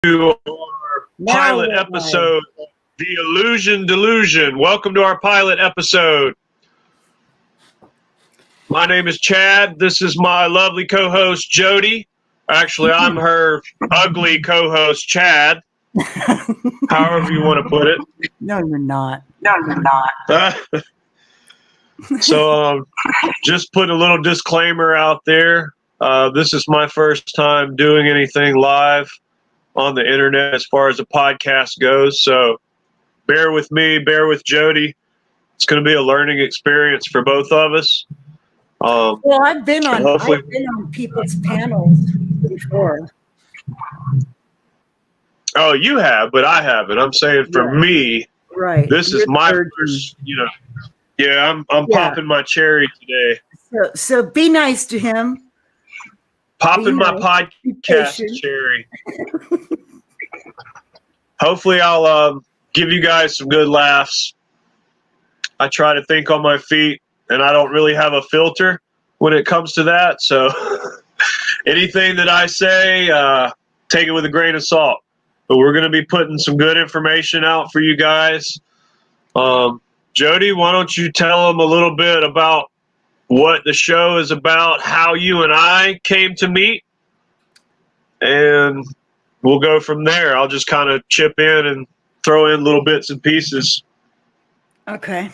to our pilot episode, The Illusion Delusion. Welcome to our pilot episode. My name is Chad. This is my lovely co-host, Jody. Actually, I'm her ugly co-host, Chad. However you want to put it. No, you're not. So, just put a little disclaimer out there. This is my first time doing anything live on the internet as far as a podcast goes. So, bear with me, bear with Jody. It's going to be a learning experience for both of us. Well, I've been on people's panels before. Oh, you have, but I haven't. I'm saying for me, right. This is my first, Yeah, I'm popping my cherry today. So be nice to him. Popping my podcast cherry. Hopefully I'll give you guys some good laughs. I try to think on my feet, and I don't really have a filter when it comes to that. So anything that I say, take it with a grain of salt. But we're going to be putting some good information out for you guys. Jody, why don't you tell them a little bit about what the show is about, how you and I came to meet, and we'll go from there. I'll just kind of chip in and throw in little bits and pieces. Okay.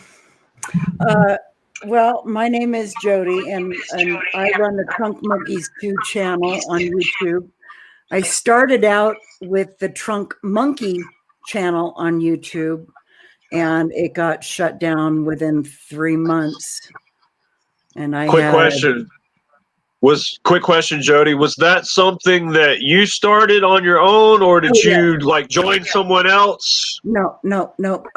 Well, my name is Jody, and I run the Trunk Monkeys 2 channel on YouTube. I started out with the Trunk Monkey channel on YouTube, and it got shut down within 3 months. And quick question, Jody. Was that something that you started on your own, or did you join someone else? No.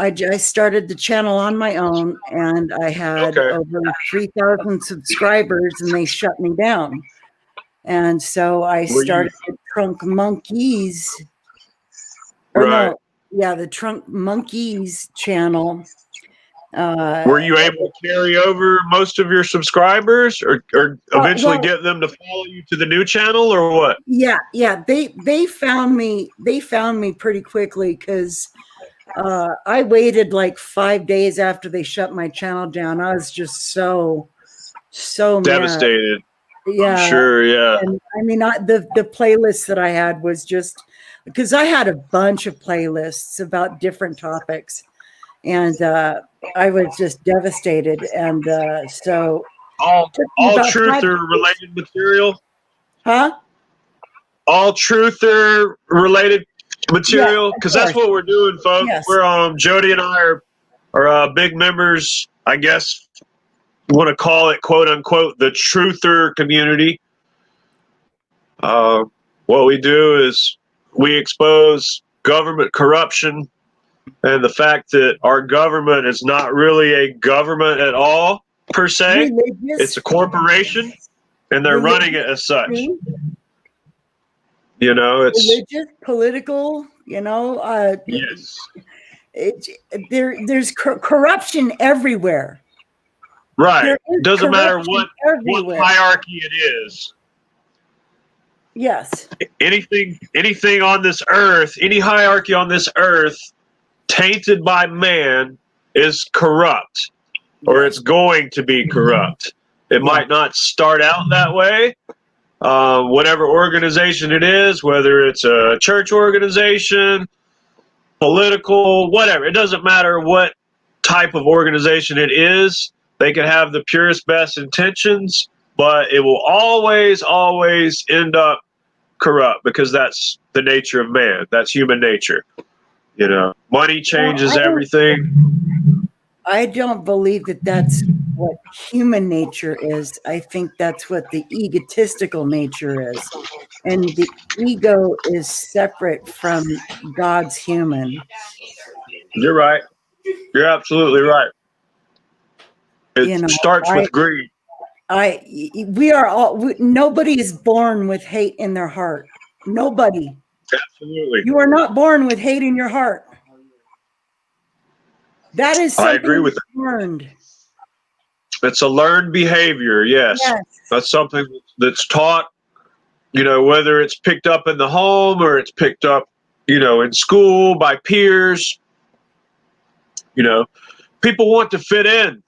I started the channel on my own, and I had over 3,000 subscribers, and they shut me down. And so I started the Trunk Monkeys. The Trunk Monkeys channel. Were you able to carry over most of your subscribers, or eventually get them to follow you to the new channel, or what? Yeah. They found me. They found me pretty quickly because I waited like 5 days after they shut my channel down. I was just so devastated. Mad. Yeah, sure. Yeah. And I mean, the playlist that I had was just because I had a bunch of playlists about different topics. And I was just devastated, and so all truther related material, huh? All truther related material, because that's what we're doing, folks. Yes. We're Jody and I are big members, I guess. Want to call it quote unquote the truther community. What we do is we expose government corruption. And the fact that our government is not really a government at all, per se. It's a corporation, and they're running it as such. It's religious, political, yes. There's corruption everywhere. Right. Doesn't matter what hierarchy it is. Yes. Anything on this earth, any hierarchy on this earth, tainted by man, is corrupt, or it's going to be corrupt. It might not start out that way. Whatever organization it is, whether it's a church organization, political, whatever, it doesn't matter what type of organization it is. They can have the purest, best intentions, but it will always end up corrupt, because that's the nature of man. That's human nature. Money changes everything. I don't believe that that's what human nature is. I think that's what the egotistical nature is. And the ego is separate from God's human. You're right. You're absolutely right. It starts with greed. Nobody is born with hate in their heart. Nobody. Absolutely. You are not born with hate in your heart. That is something I agree with learned. It's a learned behavior, yes. That's something that's taught, whether it's picked up in the home or it's picked up in school, by peers. People want to fit in.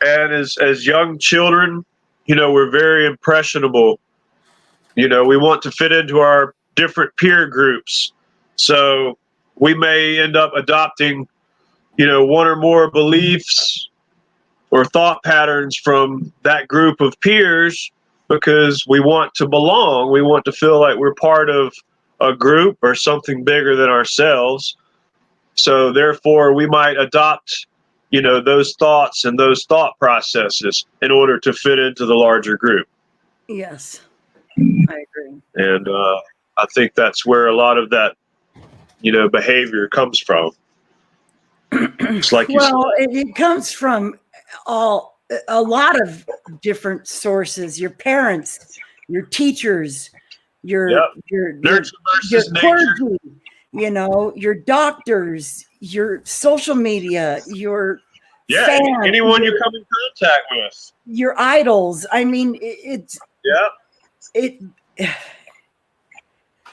And as young children, we're very impressionable. We want to fit into our different peer groups. So we may end up adopting, one or more beliefs or thought patterns from that group of peers because we want to belong. We want to feel like we're part of a group or something bigger than ourselves. So therefore, we might adopt, those thoughts and those thought processes in order to fit into the larger group. Yes, I agree. And I think that's where a lot of that, behavior comes from. It's like you said. Well, it comes from a lot of different sources. Your parents, your teachers, your Nurture versus clergy, your doctors, your social media, your fans, anyone you come in contact with, your idols. I mean,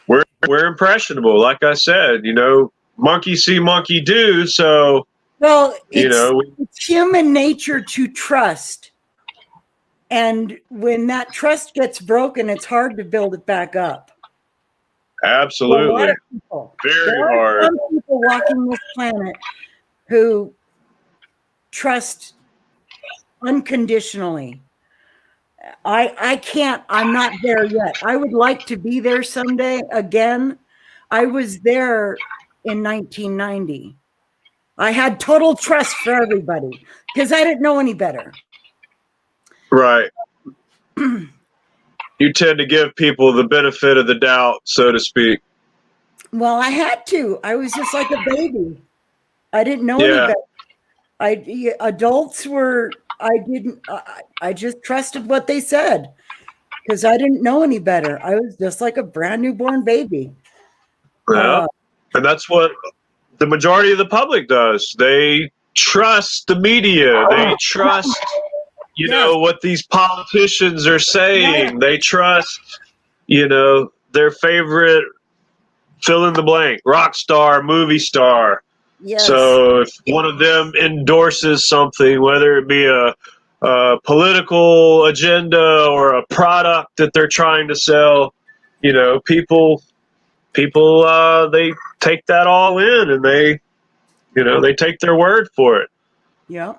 we're impressionable. Like I said, monkey see, monkey do. So, well, it's human nature to trust. And when that trust gets broken, it's hard to build it back up. Absolutely. A lot of people. Very hard. Some people walking this planet who trust unconditionally. I can't, I'm not there yet. I would like to be there someday again. I was there in 1990. I had total trust for everybody because I didn't know any better. Right. You tend to give people the benefit of the doubt, so to speak. Well, I had to. I was just like a baby. I didn't know any better. Adults were, I just trusted what they said because I didn't know any better. I was just like a brand newborn baby. Yeah. And that's what the majority of the public does. They trust the media. They trust, what these politicians are saying. Yeah. They trust, their favorite fill in the blank, rock star, movie star. Yes. So if one of them endorses something, whether it be a political agenda or a product that they're trying to sell, people they take that all in and they take their word for it. Yeah.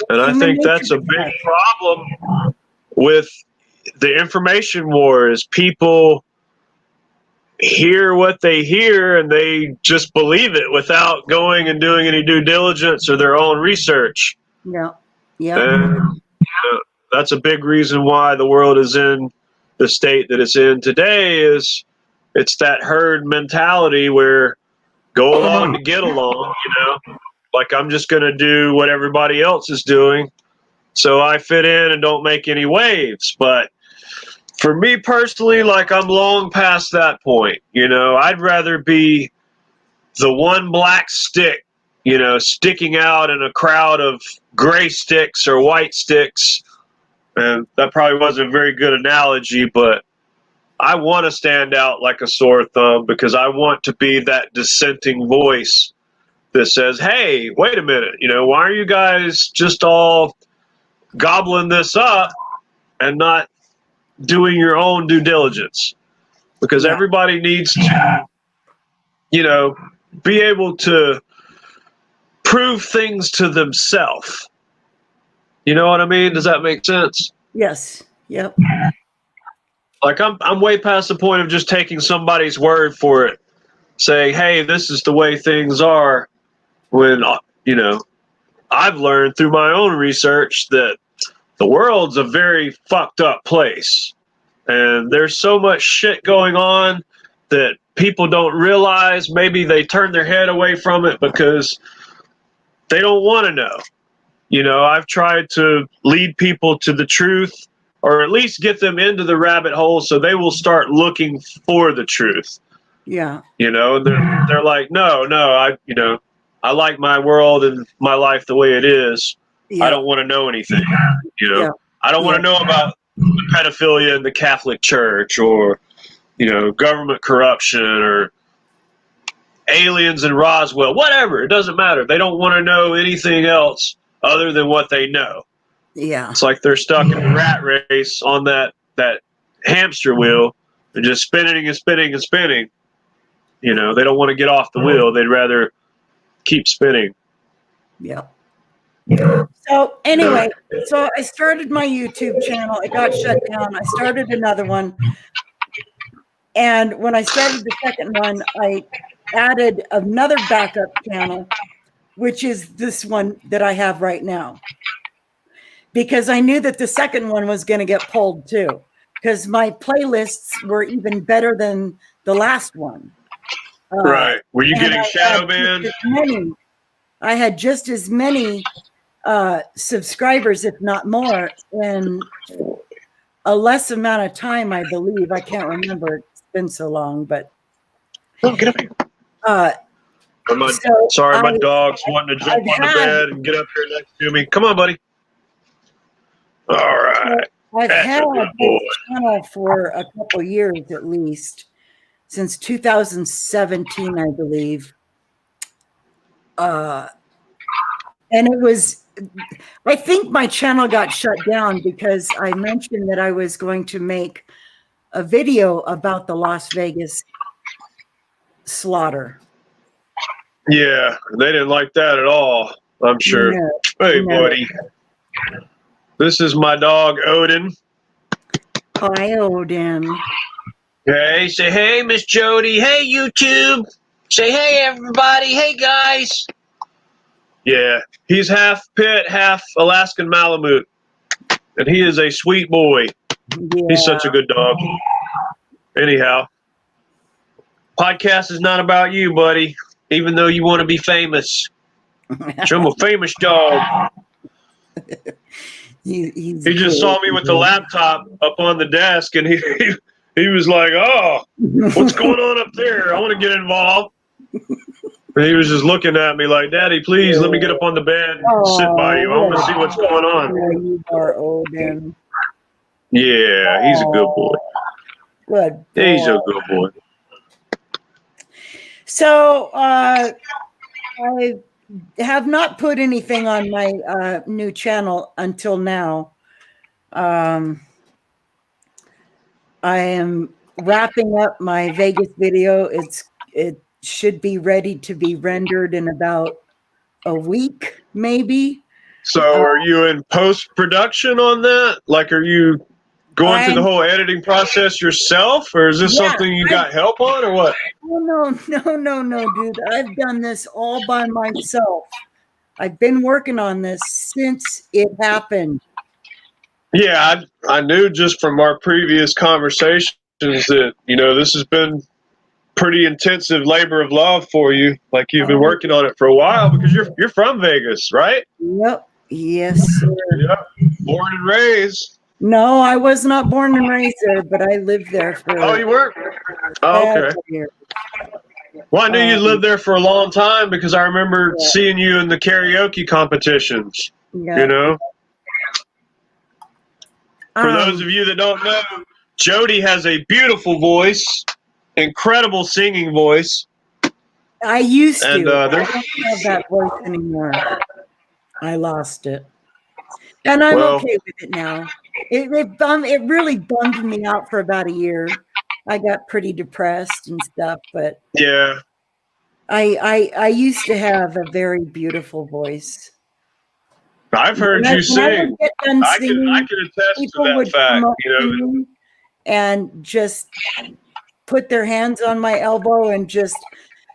And I think that's a big problem with the information war is people hear what they hear and they just believe it without going and doing any due diligence or their own research. Yeah. Yeah. And that's a big reason why the world is in the state that it's in today is it's that herd mentality where go along to get along, like I'm just going to do what everybody else is doing. So I fit in and don't make any waves. But for me personally, like I'm long past that point. I'd rather be the one black stick, sticking out in a crowd of gray sticks or white sticks. And that probably wasn't a very good analogy, but I want to stand out like a sore thumb because I want to be that dissenting voice that says, hey, wait a minute, why are you guys just all gobbling this up and not doing your own due diligence? Because everybody needs to, be able to prove things to themselves. You know what I mean? Does that make sense? Yes. Yep. Like I'm way past the point of just taking somebody's word for it, saying, hey, this is the way things are, when, I've learned through my own research that the world's a very fucked up place. And there's so much shit going on that people don't realize. Maybe they turn their head away from it because they don't want to know. I've tried to lead people to the truth or at least get them into the rabbit hole so they will start looking for the truth. Yeah. And they're like, no, I like my world and my life the way it is. Yeah. I don't want to know anything. I don't want to know about the pedophilia in the Catholic Church or, government corruption or, aliens in Roswell, whatever. It doesn't matter. They don't want to know anything else other than what they know. Yeah. It's like they're stuck in a rat race on that hamster wheel and just spinning and spinning and spinning. You know, they don't want to get off the wheel. They'd rather keep spinning. Yeah. So anyway, so I started my YouTube channel. It got shut down. I started another one. And when I started the second one, I added another backup channel, which is this one that I have right now. Because I knew that the second one was going to get pulled too. Because my playlists were even better than the last one. Right. Were you getting shadow banned? I had just as many subscribers, if not more, in a less amount of time, I believe. I can't remember. It's been so long, but Get up here. Sorry, my dog's wanting to jump on the bed and get up here next to me. Come on, buddy. All right. I've had this channel for a couple years at least, since 2017, I believe. And it was, I think my channel got shut down because I mentioned that I was going to make a video about the Las Vegas slaughter. Yeah, they didn't like that at all, I'm sure. No, hey, no. buddy. This is my dog, Odin. Hi, Odin. Hey, say hey, Miss Jody. Hey, YouTube. Say hey, everybody. Hey, guys. Yeah, he's half pit, half Alaskan Malamute. And he is a sweet boy. Yeah. He's such a good dog. Anyhow, podcast is not about you, buddy, even though you want to be famous. I'm a famous dog. He just saw me with the laptop up on the desk, and he was like, "Oh, what's going on up there? I want to get involved." And he was just looking at me like, "Daddy, please let me get up on the bed and sit by you. I want to see what's going on." You are Odin. Yeah, he's a good boy. Good boy. He's a good boy. So I have not put anything on my new channel until now. I am wrapping up my Vegas video. It should be ready to be rendered in about a week, maybe. So are you in post-production on that? Like, are you going through the whole editing process yourself, or is this something you got help on, or what? Oh, no, dude. I've done this all by myself. I've been working on this since it happened. Yeah, I knew just from our previous conversations that, you know, this has been pretty intensive labor of love for you. Like, you've been working on it for a while because you're from Vegas, right? Yep. Yes, sir. Yep. Born and raised. No, I was not born and raised there, but I lived there for. Oh, you weren't? Oh, okay. Years. Well, I knew you lived there for a long time because I remember seeing you in the karaoke competitions. Yeah. You know? For those of you that don't know, Jody has a beautiful voice, incredible singing voice. I used to. And, I don't have that voice anymore. I lost it. And I'm okay with it now. It really bummed me out for about a year. I got pretty depressed and stuff, but yeah, I used to have a very beautiful voice. I've heard you sing. I can attest to that fact. You know, and just put their hands on my elbow and just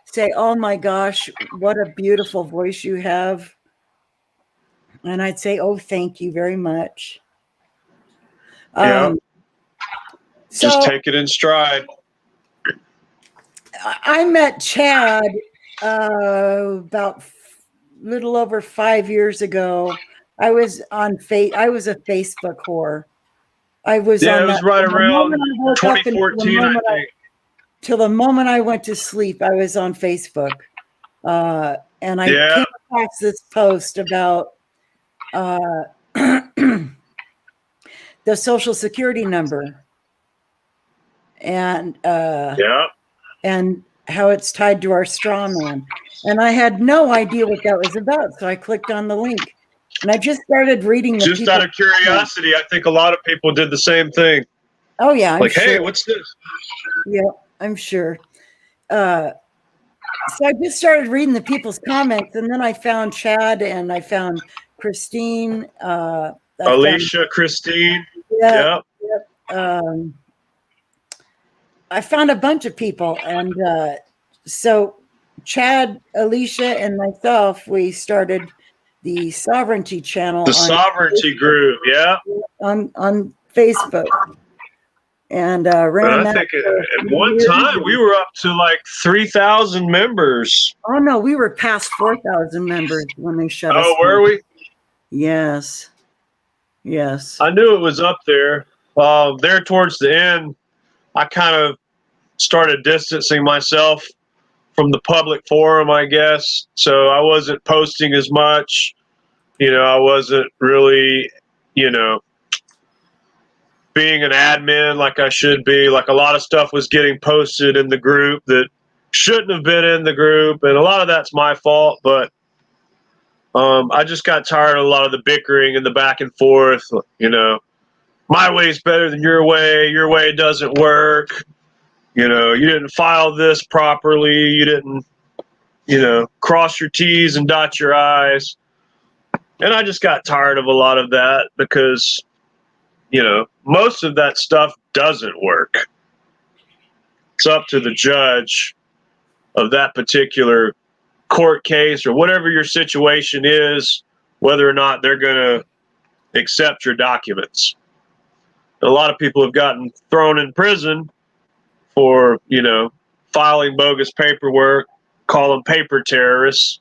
say, "Oh my gosh, what a beautiful voice you have." And I'd say, "Oh, thank you very much." Yeah. Just take it in stride. I met Chad about little over 5 years ago. I was a Facebook whore. I was it was right around 2014, I think. Till the moment I went to sleep, I was on Facebook. And I came across this post about the Social Security number. And how it's tied to our straw man. And I had no idea what that was about. So I clicked on the link and I just started reading the Just out of curiosity, I think a lot of people did the same thing. Oh yeah, I'm like, sure. hey, what's this? Yeah, I'm sure. So I just started reading the people's comments, and then I found Chad and I found Christine. Alicia, Christine. Yeah. Yep. I found a bunch of people, and so Chad, Alicia, and myself, we started the Sovereignty channel. The Sovereignty group, yeah. On Facebook. And ran that. I think at one time we were up to like 3,000 members. Oh no, we were past 4,000 members when they shut us. Oh, were we? Yes. Yes. I knew it was up there. There towards the end, I kind of started distancing myself from the public forum, I guess. So I wasn't posting as much. I wasn't really, being an admin like I should be. Like a lot of stuff was getting posted in the group that shouldn't have been in the group, and a lot of that's my fault, but I just got tired of a lot of the bickering and the back and forth. My way's better than your way doesn't work. You didn't file this properly, you didn't cross your T's and dot your I's. And I just got tired of a lot of that because most of that stuff doesn't work. It's up to the judge of that particular court case or whatever your situation is, whether or not they're going to accept your documents. And a lot of people have gotten thrown in prison for, filing bogus paperwork, call them paper terrorists,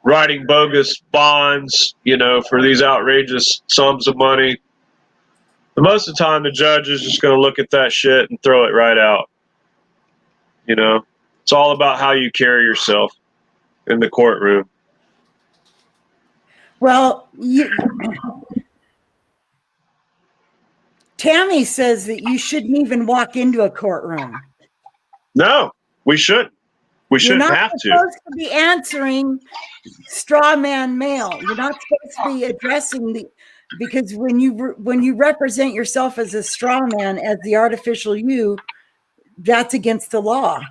writing bogus bonds, for these outrageous sums of money. And most of the time, the judge is just going to look at that shit and throw it right out. It's all about how you carry yourself in the courtroom. Well, Tammy says that you shouldn't even walk into a courtroom. No, we shouldn't. We shouldn't have to. You're not supposed to be answering straw man mail. You're not supposed to be addressing because when you represent yourself as a straw man, as the artificial you, that's against the law.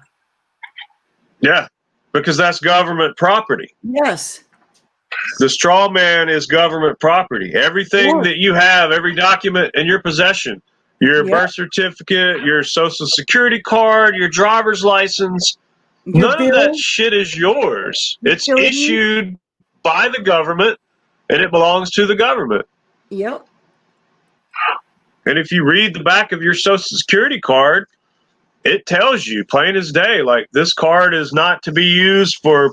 Yeah, because that's government property. Yes. The straw man is government property. Everything that you have, every document in your possession, your birth certificate, your social security card, your driver's license, none of that shit is yours. It's issued by the government and it belongs to the government. Yep. And if you read the back of your social security card, it tells you plain as day, like, this card is not to be used for,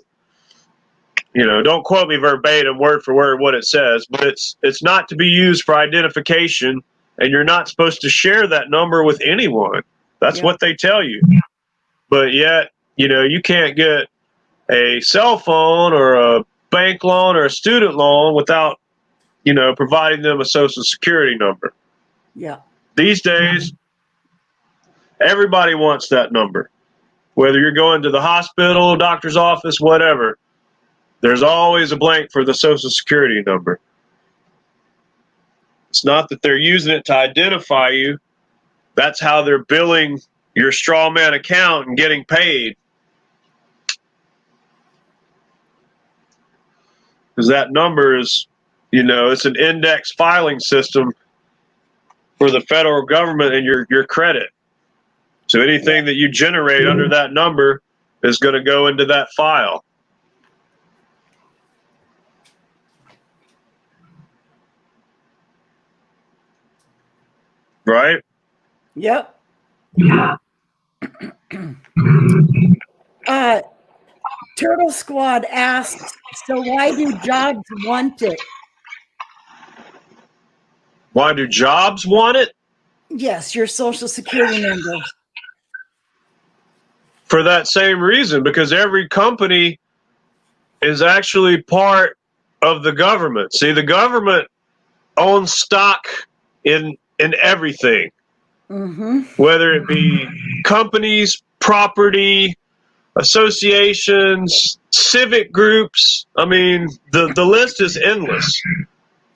don't quote me verbatim, word for word what it says, but it's not to be used for identification, and you're not supposed to share that number with anyone. That's what they tell you. But yet, you can't get a cell phone or a bank loan or a student loan without, providing them a social security number. Yeah. These days, everybody wants that number. Whether you're going to the hospital, doctor's office, whatever, there's always a blank for the social security number. It's not that they're using it to identify you. That's how they're billing your straw man account and getting paid. Because that number is, it's an index filing system for the federal government and your credit. So anything that you generate under that number is going to go into that file. Right? Yep. Turtle Squad asks, so why do jobs want it? Why do jobs want it? Yes, your social security number. For that same reason, because every company is actually part of the government. See, the government owns stock in everything. whether it be companies, property, associations, civic groups. I mean, the list is endless.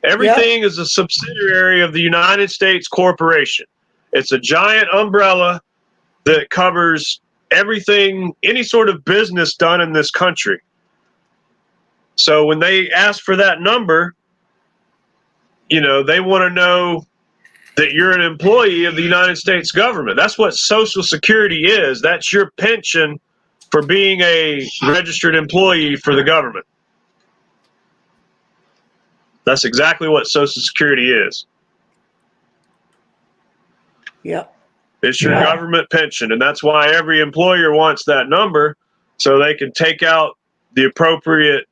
Everything is a subsidiary of the United States corporation. It's a giant umbrella that covers everything, any sort of business done in this country. So when they ask for that number, you know, they want to know that you're an employee of the United States government. That's what Social Security is. That's your pension for being a registered employee for the government. That's exactly what Social Security is. Yep. It's your government pension, and that's why every employer wants that number, so they can take out the appropriate,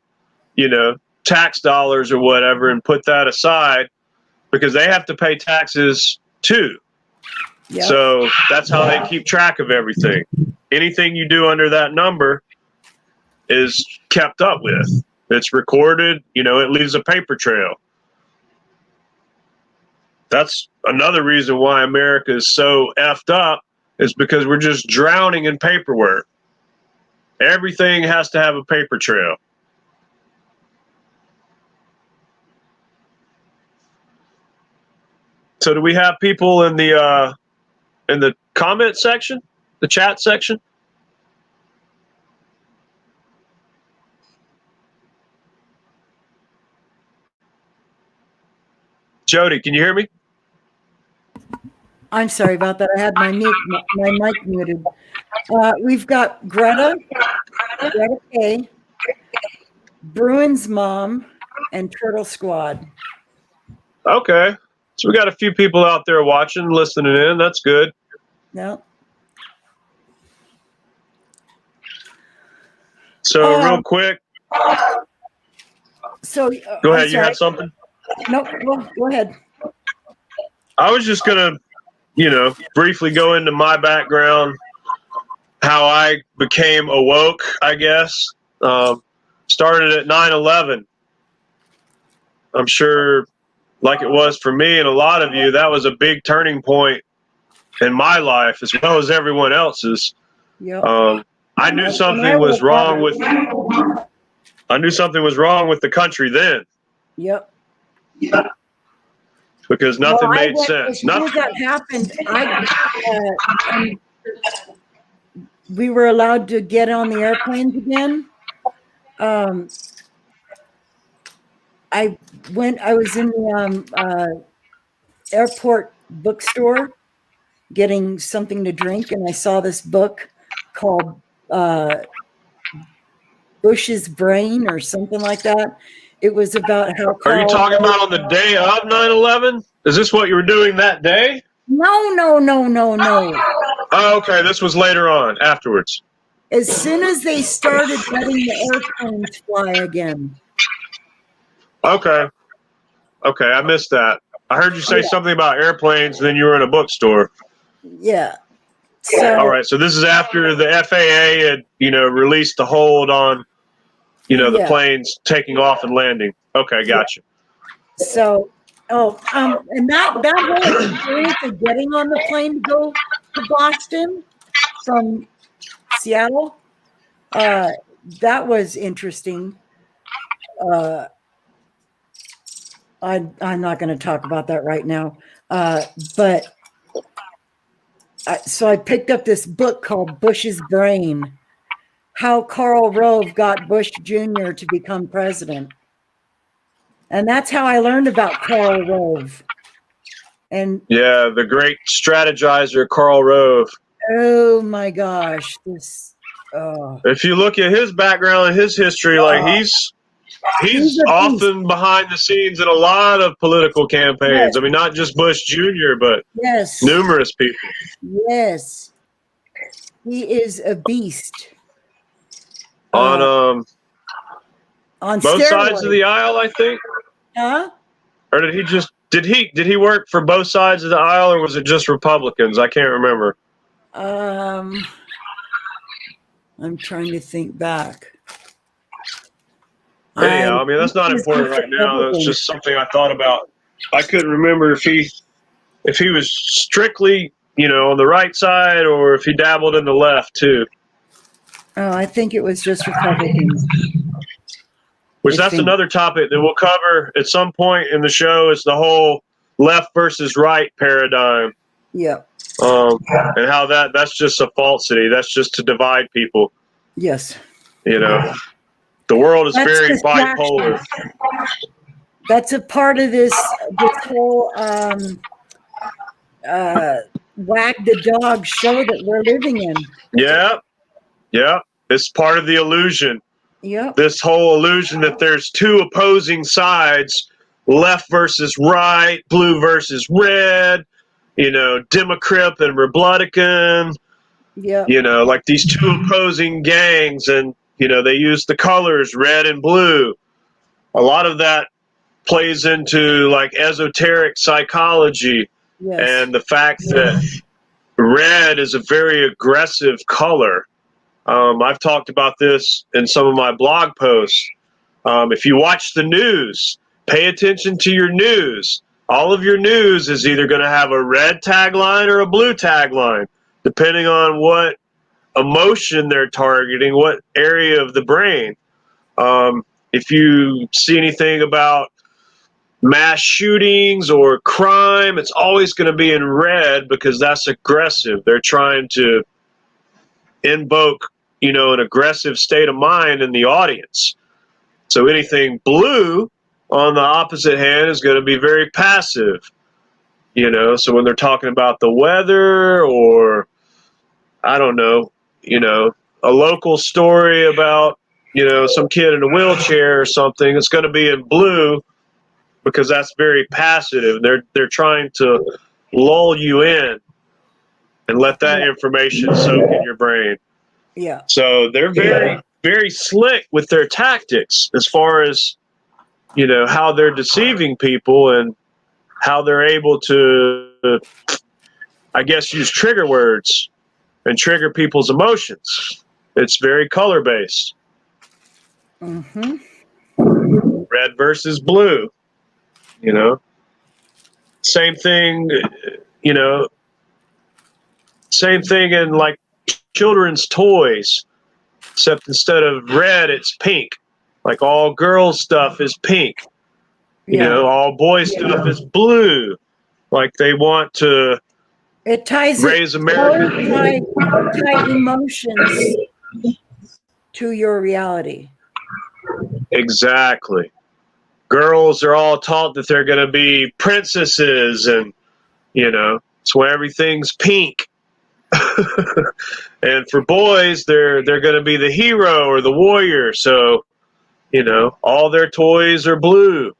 you know, tax dollars or whatever and put that aside, because they have to pay taxes too. Yep. So that's how they keep track of everything. Anything you do under that number is kept up with. It's recorded, you know, it leaves a paper trail. That's another reason why America is so effed up, is because we're just drowning in paperwork. Everything has to have a paper trail. So do we have people in the comment section, the chat section? Jody, can you hear me? I'm sorry about that. I had my mic muted. We've got Greta K, Bruin's mom, and Turtle Squad. Okay. So we got a few people out there watching, listening in. That's good. No. So real quick. So go ahead. You had something? No, go ahead. I was just going to, you know, briefly go into my background, how I became awoke, I guess. Started at 9/11. I'm sure, like it was for me and a lot of you, that was a big turning point in my life as well as everyone else's. Yep. I knew something was wrong with the country then. Yep. Because nothing made sense. As soon as that happened, we were allowed to get on the airplanes again. I was in the airport bookstore getting something to drink, and I saw this book called Bush's Brain or something like that. It was about how Are you talking about on the day of 9/11? Is this what you were doing that day? No. Oh, okay. This was later on, afterwards. As soon as they started letting the airplanes fly again. Okay. Okay, I missed that. I heard you say something about airplanes, and then you were in a bookstore. Yeah. So, all right. So this is after the FAA had, you know, released the hold on, you know, the planes taking off and landing. Okay, gotcha. So, and that whole experience of getting on the plane to go to Boston from Seattle, that was interesting. I'm not going to talk about that right now, but so I picked up this book called Bush's Brain, How Karl Rove Got Bush Jr. to Become President. And that's how I learned about Karl Rove. And yeah, the great strategizer, Karl Rove. Oh my gosh. If you look at his background and his history, like he's often behind the scenes in a lot of political campaigns. Yes. I mean, not just Bush Jr., but numerous people. Yes. He is a beast. On both steroids. Sides of the aisle, I think. Huh? Or did he work for both sides of the aisle, or was it just Republicans? I can't remember. I'm trying to think back. Anyhow, I mean, that's not important right now. That's just something I thought about. I couldn't remember if he was strictly on the right side, or if he dabbled in the left too. Oh, I think it was just Republicans. Which that's another topic that we'll cover at some point in the show, is the whole left versus right paradigm. Yeah. And how that's just a falsity. That's just to divide people. Yes. The world is very bipolar. That's a part of this whole wag the dog show that we're living in. Yeah. It's part of the illusion. Yep. This whole illusion that there's two opposing sides, left versus right, blue versus red, Democrat and Republican. Yeah. Like these two opposing gangs, and they use the colors red and blue. A lot of that plays into like esoteric psychology. Yes. And the fact that red is a very aggressive color. I've talked about this in some of my blog posts. If you watch the news, pay attention to your news. All of your news is either going to have a red tagline or a blue tagline, depending on what emotion they're targeting, what area of the brain. If you see anything about mass shootings or crime, it's always going to be in red because that's aggressive. They're trying to invoke, an aggressive state of mind in the audience. So anything blue on the opposite hand is going to be very passive. So when they're talking about the weather, or I don't know, a local story about, some kid in a wheelchair or something, it's going to be in blue because that's very passive. They're trying to lull you in and let that information soak in your brain. Yeah. So they're very, very slick with their tactics as far as, how they're deceiving people and how they're able to, I guess, use trigger words and trigger people's emotions. It's very color-based. Mm-hmm. Red versus blue, Same thing, same thing in like children's toys, except instead of red, it's pink. Like all girls stuff is pink. All boys stuff is blue. Like they want to raise America. Tie emotions to your reality. Exactly. Girls are all taught that they're going to be princesses, and so everything's pink. And for boys, they're going to be the hero or the warrior. So, all their toys are blue.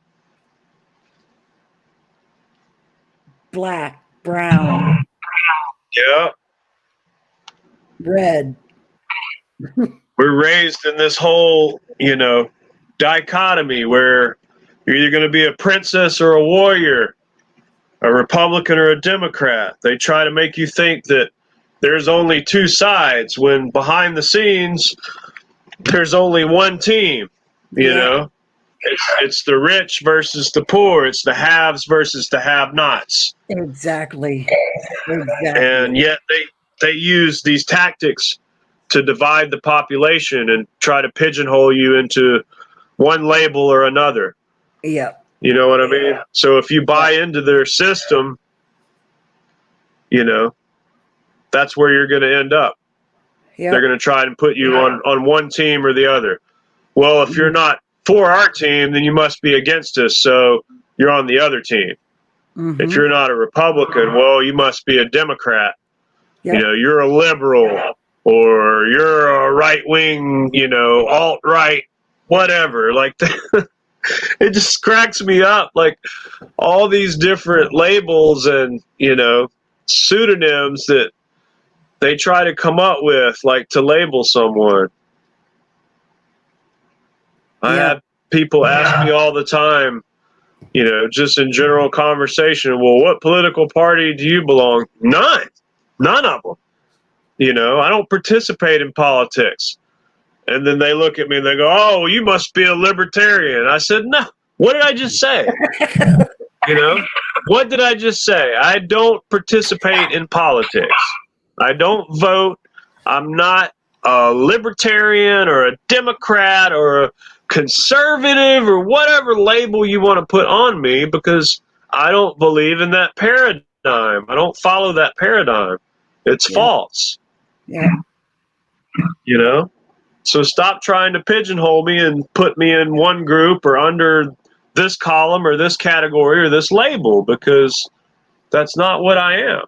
Black, brown. Yeah. Red. We're raised in this whole, dichotomy where you're either going to be a princess or a warrior, a Republican or a Democrat. They try to make you think that there's only two sides, when behind the scenes, there's only one team, It's the rich versus the poor. It's the haves versus the have-nots. Exactly. And yet they use these tactics to divide the population and try to pigeonhole you into one label or another. Yeah. You know what I mean? So if you buy into their system, that's where you're going to end up. Yep. They're going to try and put you on one team or the other. Well, if you're not for our team, then you must be against us, so you're on the other team. Mm-hmm. If you're not a Republican, well, you must be a Democrat. Yep. You're a liberal, or you're a right-wing, alt-right, whatever. Like, it just cracks me up. Like, all these different labels and, pseudonyms that they try to come up with, like, to label someone. I have people ask me all the time, just in general conversation, well, what political party do you belong? None of them. I don't participate in politics. And then they look at me and they go, oh, you must be a libertarian. I said, no, what did I just say? You know, what did I just say? I don't participate in politics. I don't vote. I'm not a libertarian or a Democrat or a conservative or whatever label you want to put on me, because I don't believe in that paradigm. I don't follow that paradigm. It's false. Yeah. You know? So stop trying to pigeonhole me and put me in one group or under this column or this category or this label, because that's not what I am.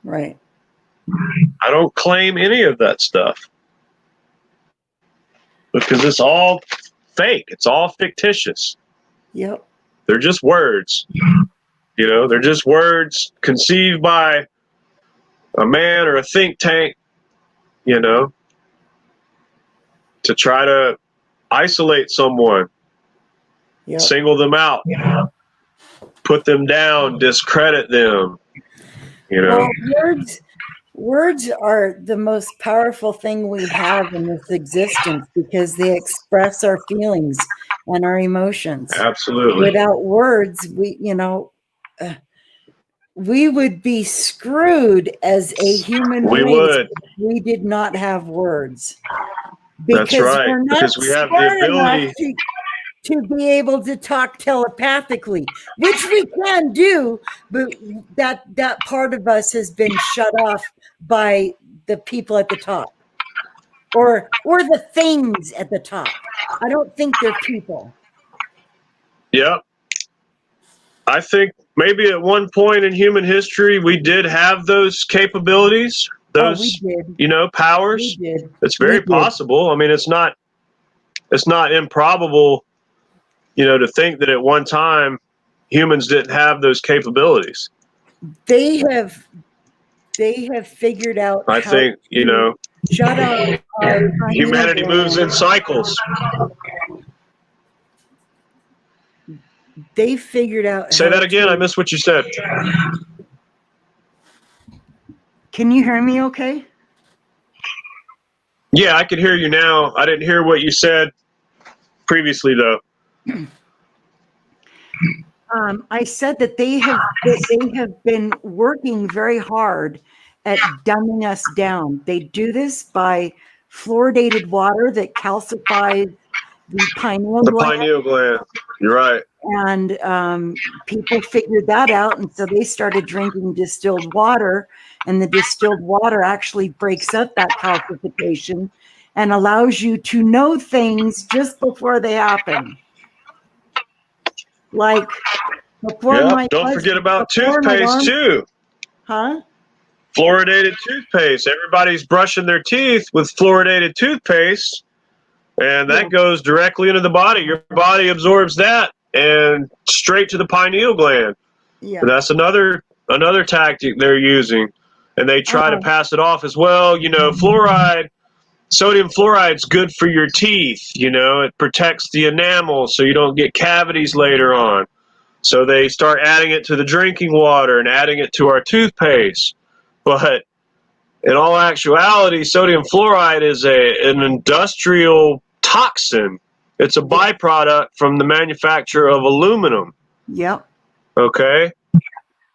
Right. I don't claim any of that stuff, because it's all fake. It's all fictitious. Yep. They're just words. You know, they're just words conceived by a man or a think tank, you know, to try to isolate someone, single them out, put them down, discredit them, you know. Well, words are the most powerful thing we have in this existence, because they express our feelings and our emotions. Absolutely. Without words, we would be screwed as a human race. Would. If we did not have words. That's right. We're not Because we have the ability to be able to talk telepathically, which we can do, but that part of us has been shut off by the people at the top, or the things at the top. I don't think they're people. Yep. I think maybe at one point in human history we did have those capabilities, those powers. We did. It's very possible. I mean, it's not improbable, to think that at one time humans didn't have those capabilities. They have figured out. I think, shut up. Humanity moves in cycles. They figured out. Say that again. I missed what you said. Can you hear me okay? Yeah, I can hear you now. I didn't hear what you said previously, though. I said that they have been working very hard at dumbing us down. They do this by fluoridated water that calcifies the pineal gland. You're right. And people figured that out, and so they started drinking distilled water, and the distilled water actually breaks up that calcification and allows you to know things just before they happen. Like before don't forget about toothpaste too. Huh? Fluoridated toothpaste. Everybody's brushing their teeth with fluoridated toothpaste, and that goes directly into the body. Your body absorbs that and straight to the pineal gland. Yeah. And that's another tactic they're using, and they try to pass it off as well. Fluoride, sodium fluoride's good for your teeth. It protects the enamel so you don't get cavities later on. So they start adding it to the drinking water and adding it to our toothpaste. But in all actuality, sodium fluoride is an industrial toxin. It's a byproduct from the manufacture of aluminum. Yep. Okay?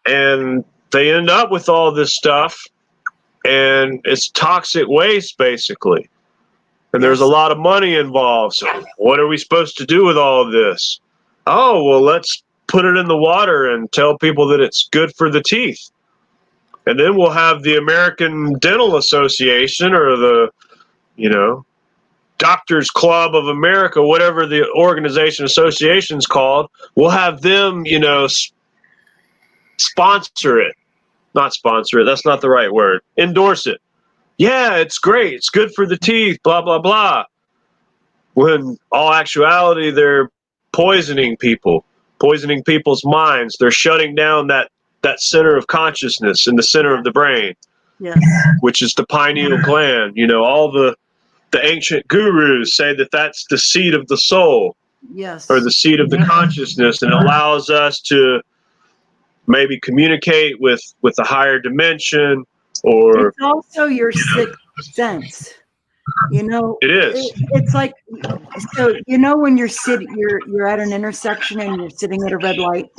And they end up with all this stuff, and it's toxic waste, basically. And there's a lot of money involved. So what are we supposed to do with all of this? Oh, well, let's put it in the water and tell people that it's good for the teeth. And then we'll have the American Dental Association, or the, Doctors Club of America, whatever the association's called. We'll have them, sponsor it. Not sponsor it. That's not the right word. Endorse it. Yeah, it's great. It's good for the teeth, blah, blah, blah. When all actuality, they're poisoning people, poisoning people's minds. They're shutting down that center of consciousness in the center of the brain, which is the pineal gland. All the ancient gurus say that that's the seat of the soul, or the seat of the consciousness, and allows us to maybe communicate with a higher dimension, or it's also your sixth sense. You know, It is. it's like, so when you're at an intersection and you're sitting at a red light,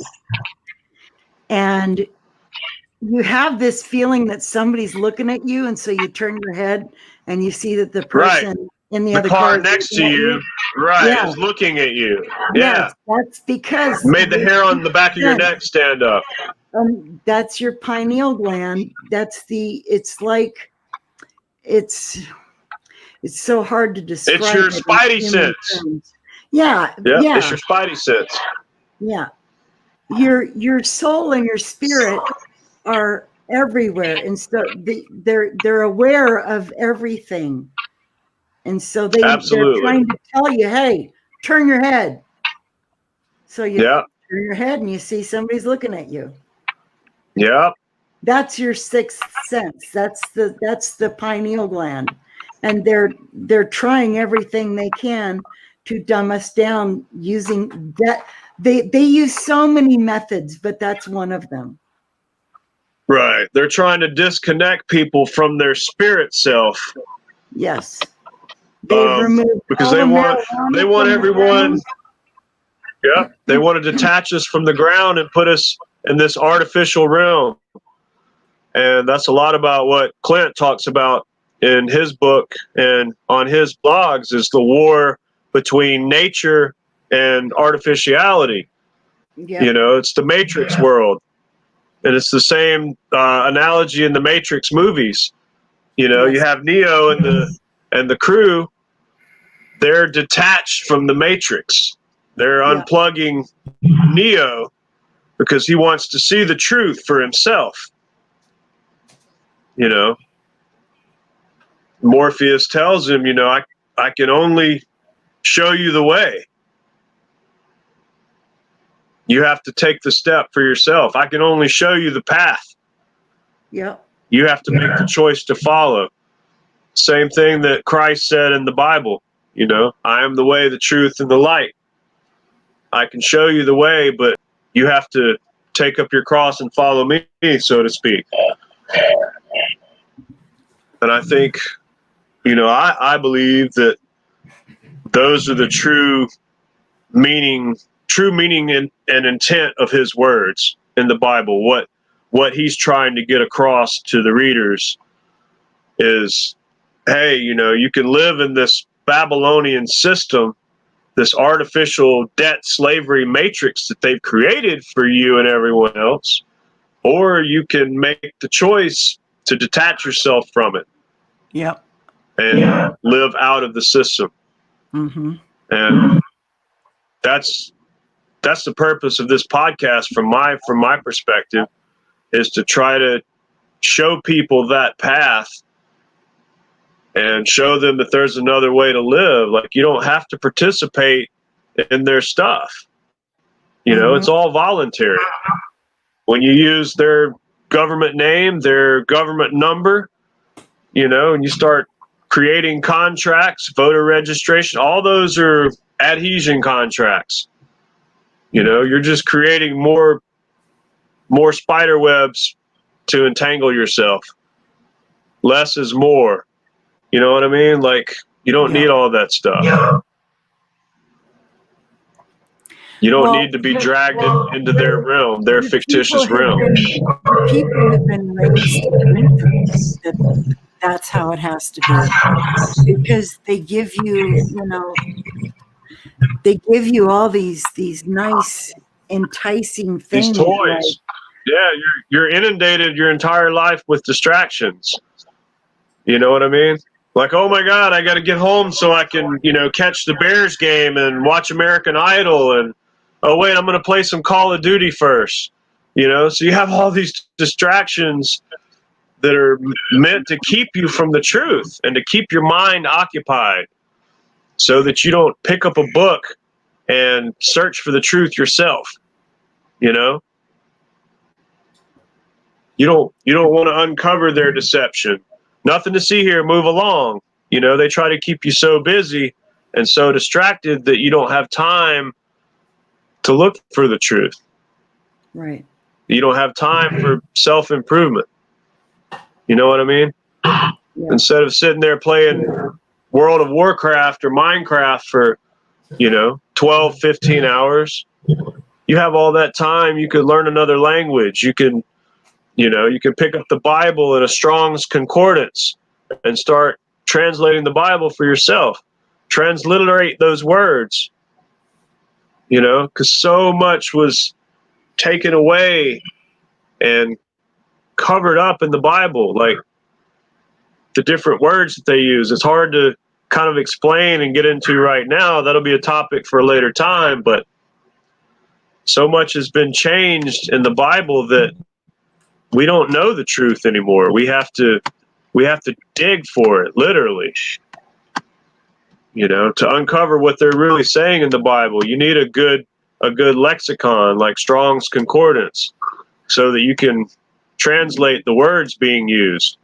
and you have this feeling that somebody's looking at you, and so you turn your head and you see that the person in the other car car is next to looking at you, is looking at you. Yes, that's because Made the hair on the back of your neck stand up. That's your pineal gland. It's so hard to describe. It's your spidey sense. Terms. Yeah. It's your spidey sense. Yeah. Your soul and your spirit are everywhere, and so they're aware of everything, and so they're trying to tell you, hey, turn your head. So you turn your head and you see somebody's looking at you. Yeah. That's your sixth sense. That's the pineal gland, and they're trying everything they can to dumb us down using that. They use so many methods, but that's one of them. Right. They're trying to disconnect people from their spirit self. Yes. They've removed because they want everyone. Yeah. They want to detach us from the ground and put us in this artificial realm. And that's a lot about what Clint talks about in his book and on his blogs, is the war between nature and artificiality. Yeah. It's the Matrix world. And it's the same analogy in the Matrix movies. You have Neo and the crew. They're detached from the Matrix. They're unplugging Neo because he wants to see the truth for himself. Morpheus tells him, I can only show you the way. You have to take the step for yourself. I can only show you the path. Yeah. You have to make the choice to follow. Same thing that Christ said in the Bible. I am the way, the truth, and the light. I can show you the way, but you have to take up your cross and follow me, so to speak. And I think, I believe that those are the true meaning and intent of his words in the Bible. What he's trying to get across to the readers is, hey, you can live in this Babylonian system, this artificial debt slavery matrix that they've created for you and everyone else, or you can make the choice to detach yourself from it. Yep. And live out of the system. Mm-hmm. And that's the purpose of this podcast from my perspective, is to try to show people that path and show them that there's another way to live. Like, you don't have to participate in their stuff. It's all voluntary. When you use their government name, their government number, and you start creating contracts, voter registration, all those are adhesion contracts. You're just creating more spider webs to entangle yourself. Less is more. You know what I mean? Like, you don't need all that stuff. You don't need to be dragged into their realm, their fictitious realm. People have been raised to think that that's how it has to be, because they give you, all these nice, enticing things. These toys. Yeah, you're inundated your entire life with distractions. You know what I mean? Like, oh my God, I got to get home so I can, catch the Bears game and watch American Idol. And, oh wait, I'm going to play some Call of Duty first. So you have all these distractions that are meant to keep you from the truth and to keep your mind occupied, so that you don't pick up a book and search for the truth yourself. You don't want to uncover their deception. Nothing to see here, move along. They try to keep you so busy and so distracted that you don't have time to look for the truth. Right. You don't have time for self-improvement. You know what I mean? Yeah. Instead of sitting there playing World of Warcraft or Minecraft for, 12, 15 hours. You have all that time. You could learn another language. You can pick up the Bible in a Strong's Concordance and start translating the Bible for yourself. Transliterate those words, because so much was taken away and covered up in the Bible, like the different words that they use. It's hard to kind of explain and get into right now. That'll be a topic for a later time, but so much has been changed in the Bible that we don't know the truth anymore. We have to dig for it, literally. To uncover what they're really saying in the Bible, you need a good lexicon like Strong's Concordance so that you can translate the words being used.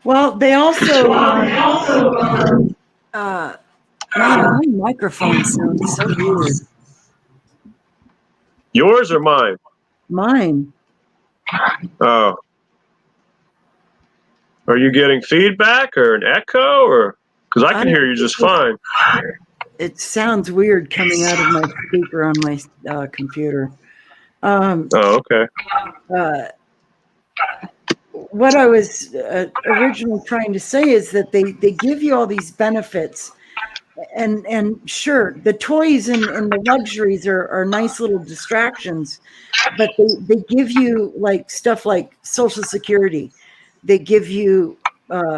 Well, they also, man, my microphone sounds so weird. Yours or mine? Mine. Oh. Are you getting feedback or an echo, or because I can hear you just fine? It sounds weird coming out of my speaker on my computer. Okay. What I was originally trying to say is that they give you all these benefits, and sure, the toys and the luxuries are nice little distractions, but they give you like stuff like Social Security. They give you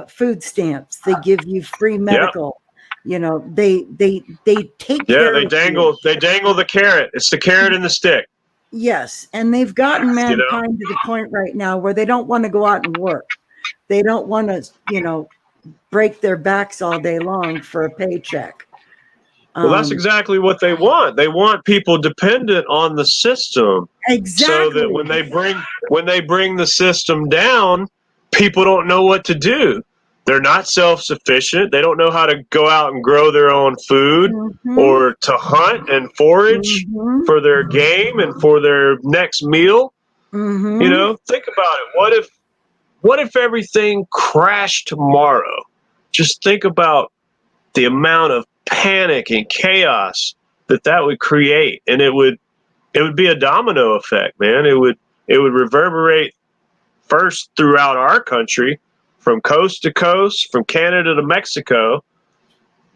food stamps. They give you free medical. Yep. They take care. Yeah, they dangle the carrot. It's the carrot and the stick. Yes, and they've gotten mankind to the point right now where they don't want to go out and work. They don't want to, break their backs all day long for a paycheck. Well, that's exactly what they want. They want people dependent on the system. Exactly. So that when they bring the system down, people don't know what to do. They're not self-sufficient. They don't know how to go out and grow their own food or to hunt and forage for their game and for their next meal. Think about it. What if everything crashed tomorrow? Just think about the amount of panic and chaos that would create, and it would be a domino effect, man. It would reverberate first throughout our country, from coast to coast, from Canada to Mexico,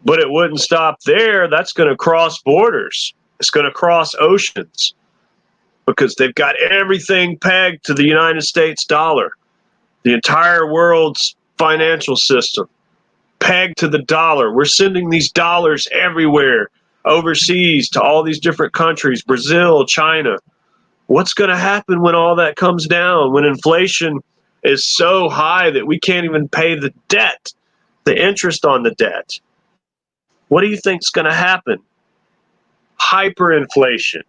but it wouldn't stop there. That's going to cross borders. It's going to cross oceans because they've got everything pegged to the United States dollar. The entire world's financial system pegged to the dollar. We're sending these dollars everywhere, overseas to all these different countries, Brazil, China. What's going to happen when all that comes down, when inflation is so high that we can't even pay the debt, the interest on the debt? What do you think is going to happen? Hyperinflation.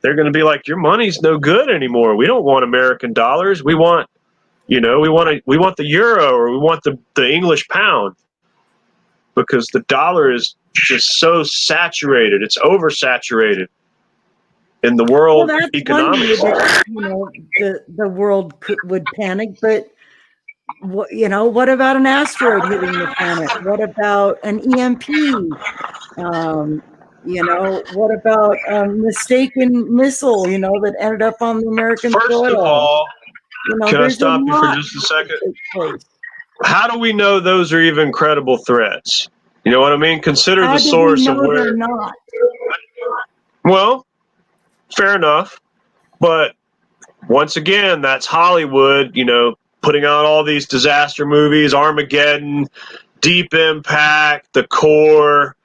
They're going to be like, your money's no good anymore. We don't want American dollars. We want, we want the euro, or we want the English pound, because the dollar is just so saturated. It's oversaturated in the world economics. The world would panic, but what about an asteroid hitting the planet? What about an EMP? What about a mistaken missile, that ended up on the American soil? First of all, can I stop you for just a second? How do we know those are even credible threats? You know what I mean? Consider the source of where they're not. Well, fair enough. But once again, that's Hollywood, putting out all these disaster movies, Armageddon, Deep Impact, The Core,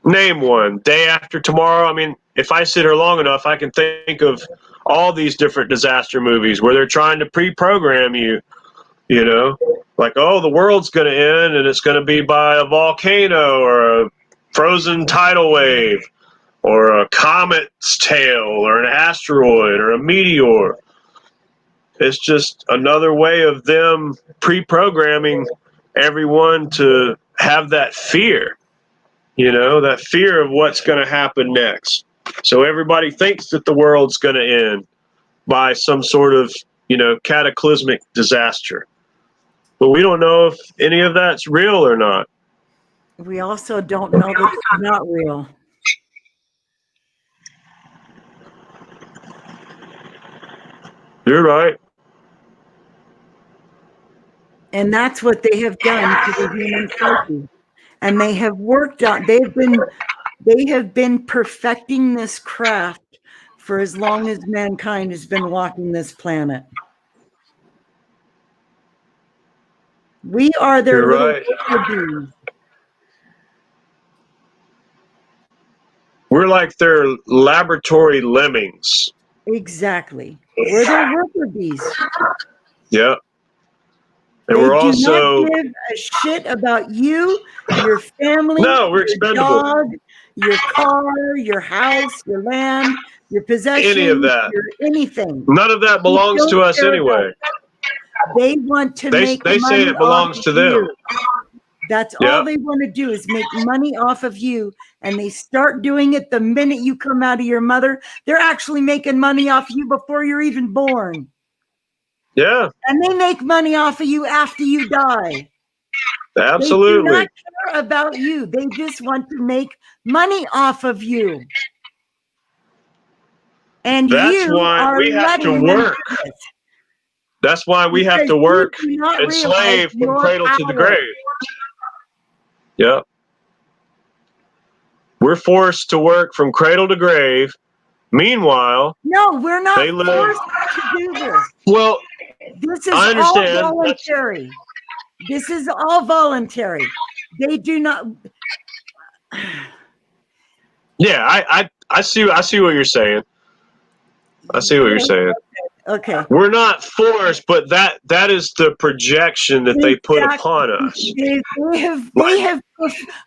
name one, Day After Tomorrow. I mean, if I sit here long enough, I can think of all these different disaster movies where they're trying to pre-program you, like, oh, the world's going to end and it's going to be by a volcano or a frozen tidal wave or a comet's tail or an asteroid or a meteor. It's just another way of them pre-programming everyone to have that fear, that fear of what's going to happen next. So everybody thinks that the world's going to end by some sort of cataclysmic disaster. But we don't know if any of that's real or not. We also don't know that it's not real. You're right. And that's what they have done to the human psyche. And they have worked on, they have been perfecting this craft for as long as mankind has been walking this planet. We are their You're little right. worker bees. We're like their laboratory lemmings. Exactly. We're their worker bees. Yep. And They we're do also not give a shit about you, your family, no, we're your expendable. dog, your car, your house, your land, your possessions, Any of that. your anything. None of that belongs to us anyway. They want to make They money say it belongs off to of them. you. That's all Yep. they want to do is make money off of you. And they start doing it the minute you come out of your mother. They're actually making money off you before you're even born. Yeah. And they make money off of you after you die. Absolutely. They do not care about you. They just want to make money off of you. And that's you why are we have to letting them work. do it. That's why we have Because to work you do not and realize slave from your cradle to the power. grave. Yep. We're forced to work from cradle to grave. Meanwhile, No, we're not they live. forced to do this. Well, This is I understand. all voluntary. This is all voluntary. They do not. Yeah, I see what you're saying. I see what you're saying. Okay. We're not forced, but that is the projection that they put upon us. They have.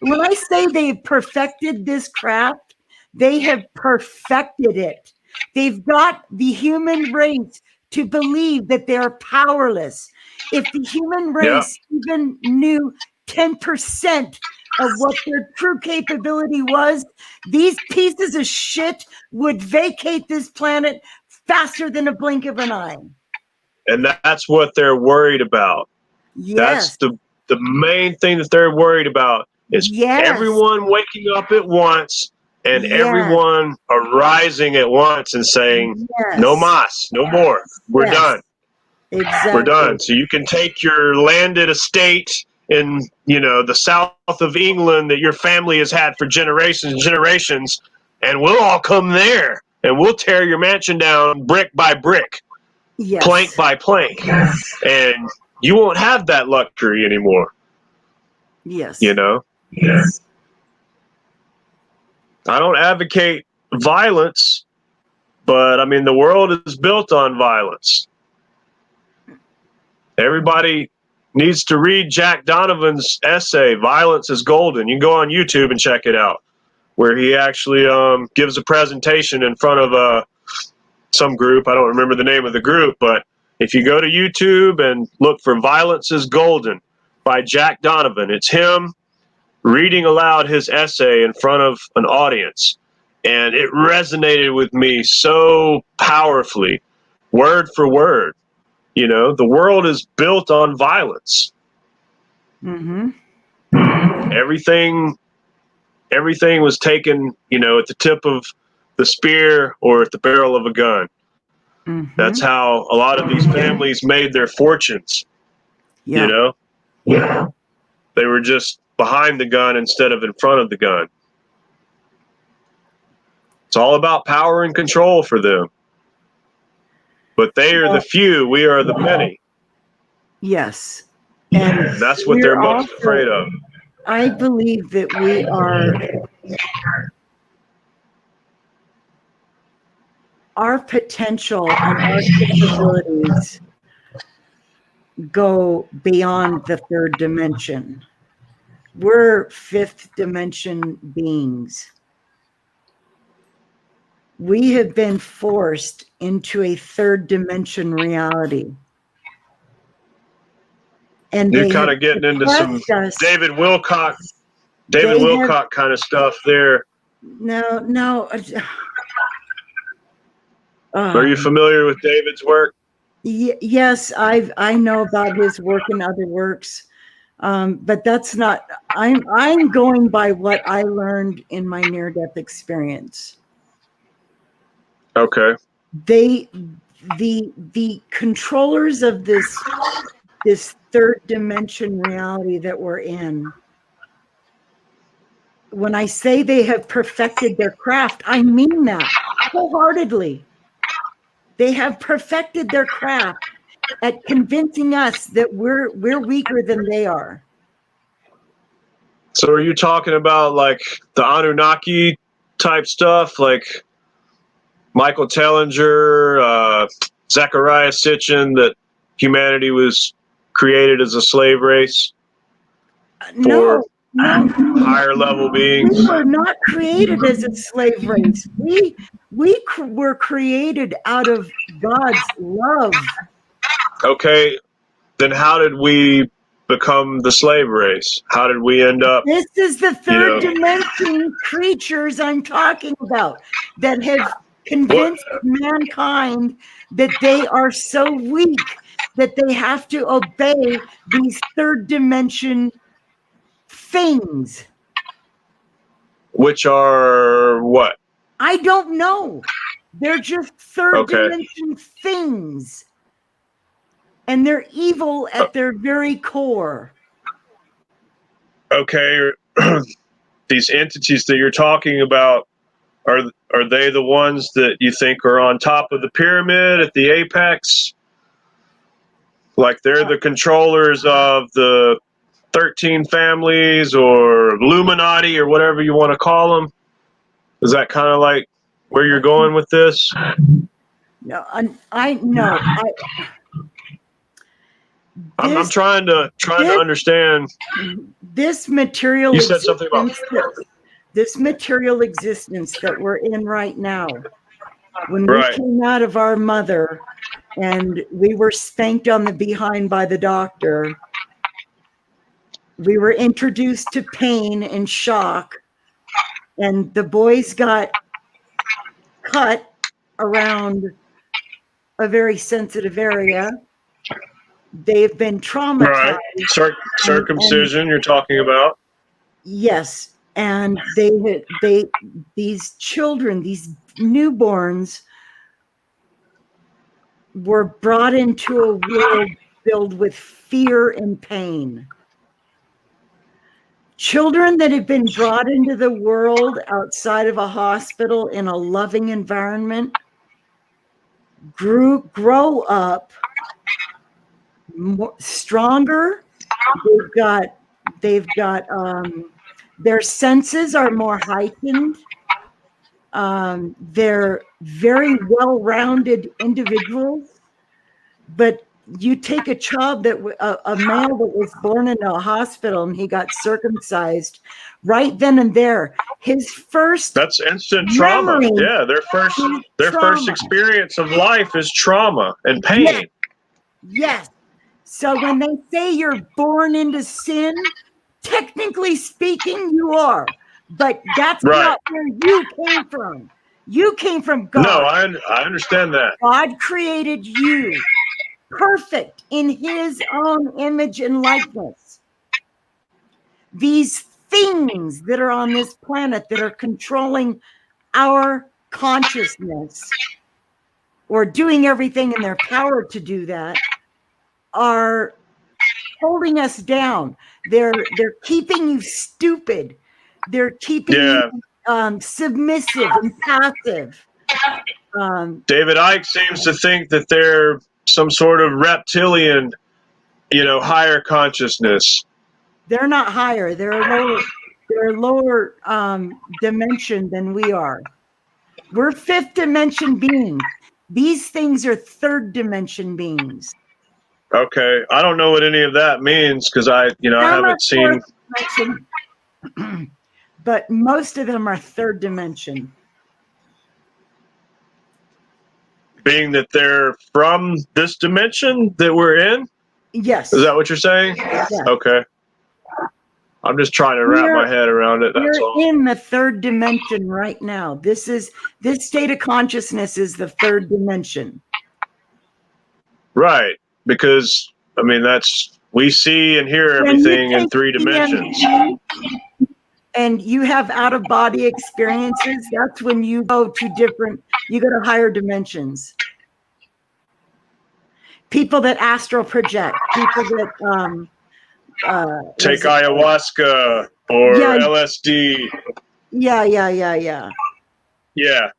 When I say they've perfected this craft, they have perfected it. They've got the human race to believe that they're powerless. If the human race even knew 10% of what their true capability was, these pieces of shit would vacate this planet faster than a blink of an eye. And that's what they're worried about. Yes. That's the main thing that they're worried about is everyone waking up at once and everyone arising at once and saying, no mas, no more. We're done. Exactly. We're done. So you can take your landed estate in, the south of England that your family has had for generations and generations, and we'll all come there and we'll tear your mansion down brick by brick, plank by plank. And you won't have that luxury anymore. Yes. Yes. I don't advocate violence, but I mean, the world is built on violence. Everybody needs to read Jack Donovan's essay, Violence is Golden. You can go on YouTube and check it out, where he actually gives a presentation in front of some group. I don't remember the name of the group, but if you go to YouTube and look for Violence is Golden by Jack Donovan, it's him reading aloud his essay in front of an audience. And it resonated with me so powerfully, word for word. The world is built on violence. Mm-hmm. Everything was taken, at the tip of the spear or at the barrel of a gun. Mm-hmm. That's how a lot of these families made their fortunes. Yeah. They were just behind the gun instead of in front of the gun. It's all about power and control for them. But they are the few, we are the many. Yes. And that's what they're most afraid of. I believe that we are, our potential and our capabilities go beyond the third dimension. We're fifth dimension beings. We have been forced into a third dimension reality. And you're kind of getting into some David Wilcock kind of stuff there. No. Are you familiar with David's work? Yes, I know about his work and other works, but that's not. I'm going by what I learned in my near-death experience. Okay. The controllers of this third dimension reality that we're in. When I say they have perfected their craft, I mean that wholeheartedly. They have perfected their craft at convincing us that we're weaker than they are. So are you talking about like the Anunnaki type stuff, like Michael Tellinger, Zechariah Sitchin, that humanity was created as a slave race for No, higher level beings? we were not created as a slave race. We were created out of God's love. Okay, then how did we become the slave race? How did we end up? This is the third dimension creatures I'm talking about that have convinced mankind that they are so weak that they have to obey these third dimension things. Which are what? I don't know. They're just third dimension things. And they're evil at their very core. Okay. These entities that you're talking about, are they the ones that you think are on top of the pyramid at the apex? Like they're the controllers of the 13 families or Illuminati or whatever you want to call them? Is that kind of like where you're going with this? No, I know. I'm trying to understand. This material. You said something about this material existence that we're in right now. When we came out of our mother and we were spanked on the behind by the doctor, we were introduced to pain and shock, and the boys got cut around a very sensitive area. They've been traumatized. Right. Circumcision, you're talking about? Yes. And these children, these newborns, were brought into a world filled with fear and pain. Children that have been brought into the world outside of a hospital in a loving environment grow up stronger. They've got their senses are more heightened. They're very well-rounded individuals. But you take a child a male that was born in a hospital and he got circumcised right then and there. His first that's instant trauma. Yeah, their first experience of life is trauma and pain. Yes. So when they say you're born into sin, technically speaking, you are. But that's not where you came from. You came from God. No, I understand that. God created you perfect in his own image and likeness. These things that are on this planet that are controlling our consciousness or doing everything in their power to do that are holding us down. They're keeping you stupid. They're keeping you submissive and passive. David Icke seems to think that they're some sort of reptilian, higher consciousness. They're not higher. They're a lower dimension than we are. We're fifth dimension beings. These things are third dimension beings. Okay, I don't know what any of that means because I haven't seen. But most of them are third dimension. Being that they're from this dimension that we're in? Yes. Is that what you're saying? Yes. Okay. I'm just trying to wrap my head around it. That's all. We're in the third dimension right now. This state of consciousness is the third dimension. Right. Because, I mean, we see and hear When you everything in take 3 dimensions. DMT and you have out of body experiences, that's when you go to higher dimensions. People that astral project, people that Take ayahuasca or LSD. Yeah. Yeah.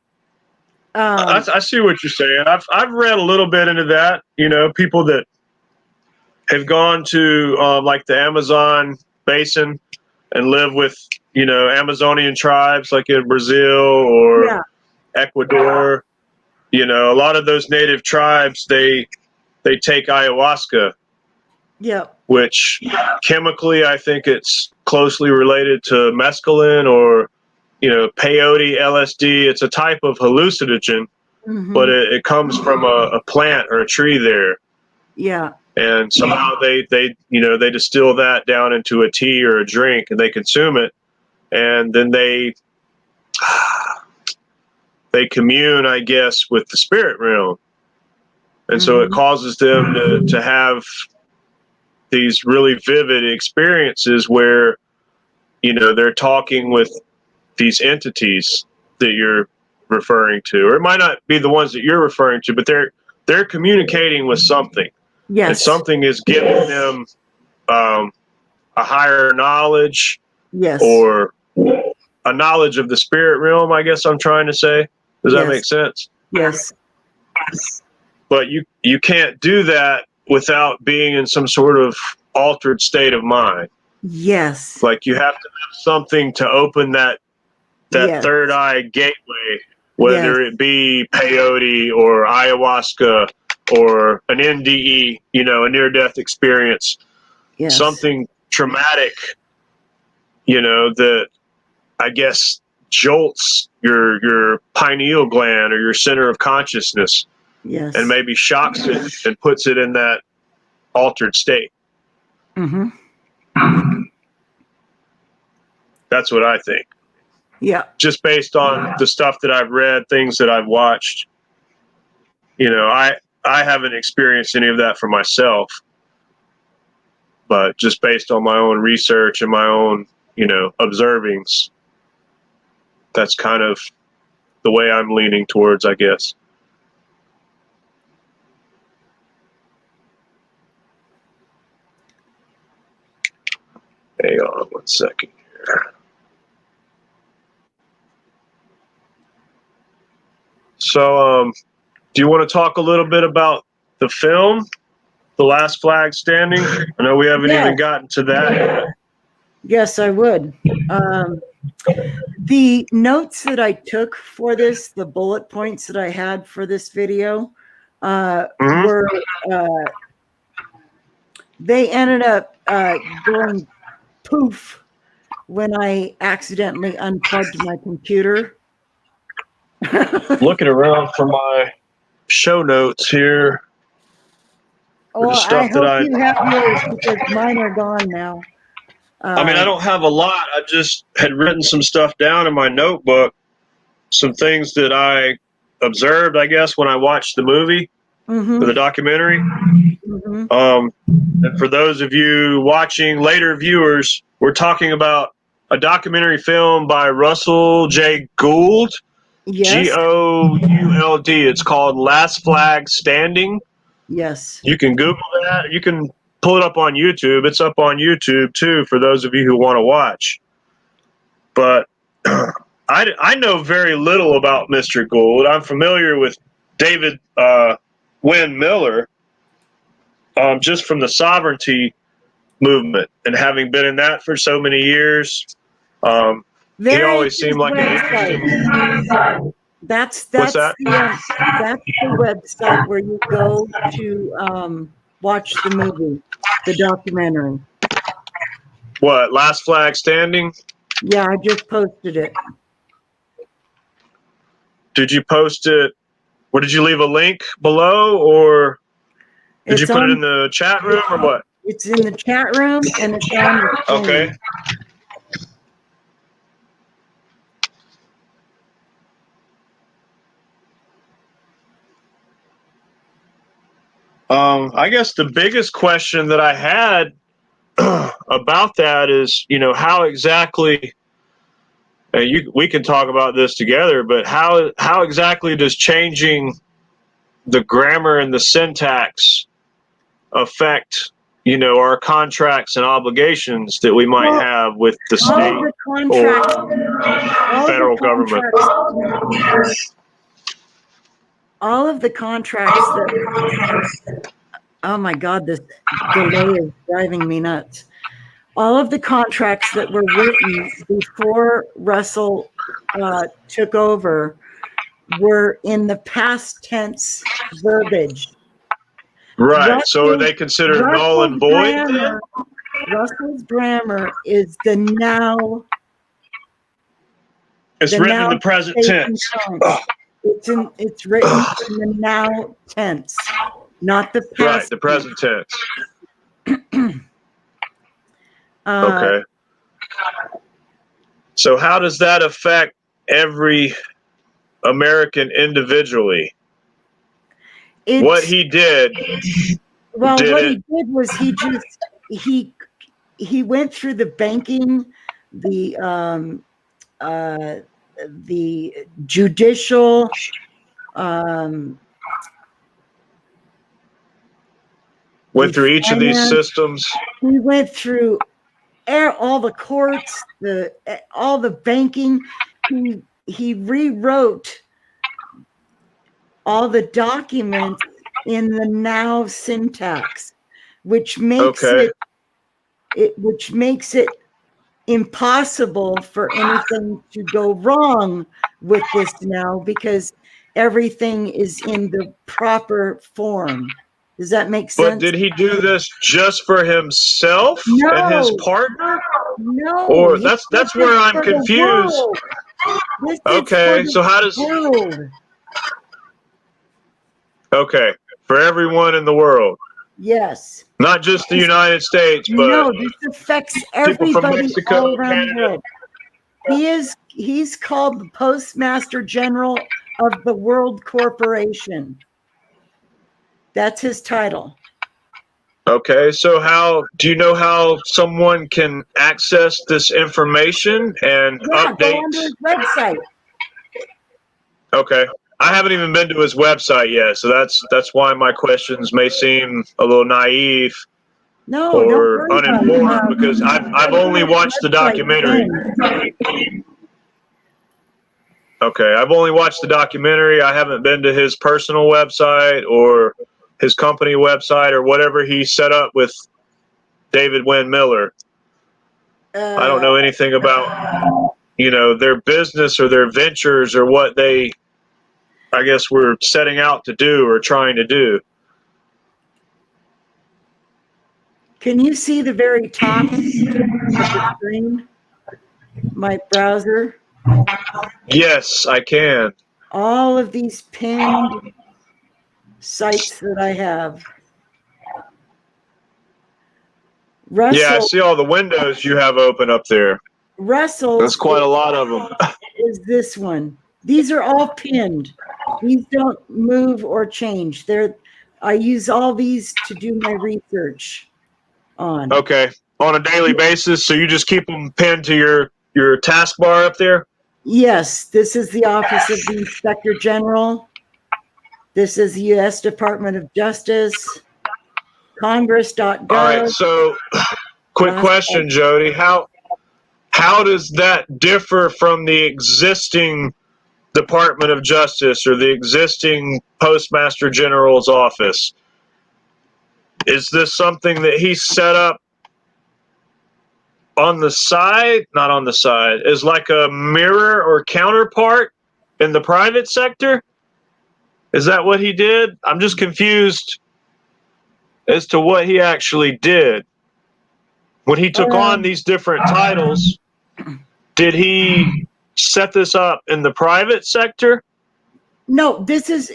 I see what you're saying. I've read a little bit into that. You know, people that have gone to like the Amazon basin and live with, you know, Amazonian tribes like in Brazil or Ecuador. You know, a lot of those native tribes, they take ayahuasca. Yeah. Which chemically, I think it's closely related to mescaline or, you know, peyote, LSD. It's a type of hallucinogen, but it comes from a plant or a tree there. Yeah. And somehow they distill that down into a tea or a drink and they consume it. And then they commune, I guess, with the spirit realm. And so it causes them to have these really vivid experiences where, you know, they're talking with these entities that you're referring to, or it might not be the ones that you're referring to, but they're communicating with something. Yes. And something is giving them a higher knowledge. Yes. Or a knowledge of the spirit realm, I guess I'm trying to say. Does that make sense? Yes. But you can't do that without being in some sort of altered state of mind. Yes. Like you have to have something to open that third eye gateway, whether it be peyote or ayahuasca or an NDE, you know, a near-death experience, something traumatic, you know, that I guess jolts your pineal gland or your center of consciousness, and maybe shocks it and puts it in that altered state. That's what I think. Yeah. Just based on the stuff that I've read, things that I've watched. You know, I haven't experienced any of that for myself, but just based on my own research and my own, you know, observings, that's kind of the way I'm leaning towards, I guess. Hang on 1 second here. So, do you want to talk a little bit about the film, The Last Flag Standing? I know we haven't even gotten to that yet. Yes, I would. The notes that I took for this, the bullet points that I had for this video, were they ended up going poof when I accidentally unplugged my computer. Looking around for my show notes here. Well, I hope you have yours because mine are gone now. I mean, I don't have a lot. I just had written some stuff down in my notebook, some things that I observed, I guess, when I watched the movie or the documentary. And for those of you watching, later viewers, we're talking about a documentary film by Russel-Jay Gould. Gould. It's called Last Flag Standing. Yes. You can Google that. You can pull it up on YouTube. It's up on YouTube too for those of you who want to watch. But I know very little about Mr. Gould. I'm familiar with David Wynn Miller just from the sovereignty movement and having been in that for so many years. He always seemed like an interesting. That's What's that? That's the website where you go to watch the movie, the documentary. What, Last Flag Standing? Yeah, I just posted it. Did you post it? Or did you leave a link below, or did you put it in the chat room, or what? It's in the chat room and it's on the screen. Okay. I guess the biggest question that I had about that is, how exactly, we can talk about this together, but how exactly does changing the grammar and the syntax affect, our contracts and obligations that we might have with the state or federal government? All of the contracts that, oh my God, this delay is driving me nuts. All of the contracts that were written before Russell took over were in the past tense verbiage. Right. So are they considered null and void then? Russell's grammar is the now. It's written in the present tense. It's written in the now tense, not the past. Right, the present tense. Okay. So how does that affect every American individually? What he did. Well, what he did was he went through the banking, the judicial, went through each of these systems. He went through all the courts, all the banking. He rewrote all the documents in the now syntax, which makes it impossible for anything to go wrong with this now, because everything is in the proper form. Does that make sense? But did he do this just for himself and his partner? No. Or that's where I'm confused. Okay, so how does... Okay, for everyone in the world. Yes. Not just the United States, but no, this affects everybody from Mexico, all around the world. He's called the Postmaster General of the World Corporation. That's his title. Okay, so do you know how someone can access this information and update? Go onto his website. Okay. I haven't even been to his website yet, so that's why my questions may seem a little naive or uninformed, because I've only watched the documentary. Okay, I've only watched the documentary. I haven't been to his personal website or his company website or whatever he set up with David Wynn Miller. I don't know anything about, their business or their ventures or what they, I guess, were setting out to do or trying to do. Can you see the very top of the screen? My browser? Yes, I can. All of these pinned sites that I have. Russell, yeah, I see all the windows you have open up there. Russell. That's quite a lot of them. Is this one. These are all pinned. These don't move or change. I use all these to do my research on. Okay. On a daily basis, so you just keep them pinned to your taskbar up there? Yes, this is the Office of the Inspector General. This is the U.S. Department of Justice. Congress.gov. All right, so quick question, Jody. How does that differ from the existing Department of Justice or the existing Postmaster General's office? Is this something that he set up on the side, not on the side, is like a mirror or counterpart in the private sector? Is that what he did? I'm just confused as to what he actually did. When he took on these different titles, did he set this up in the private sector? No, this is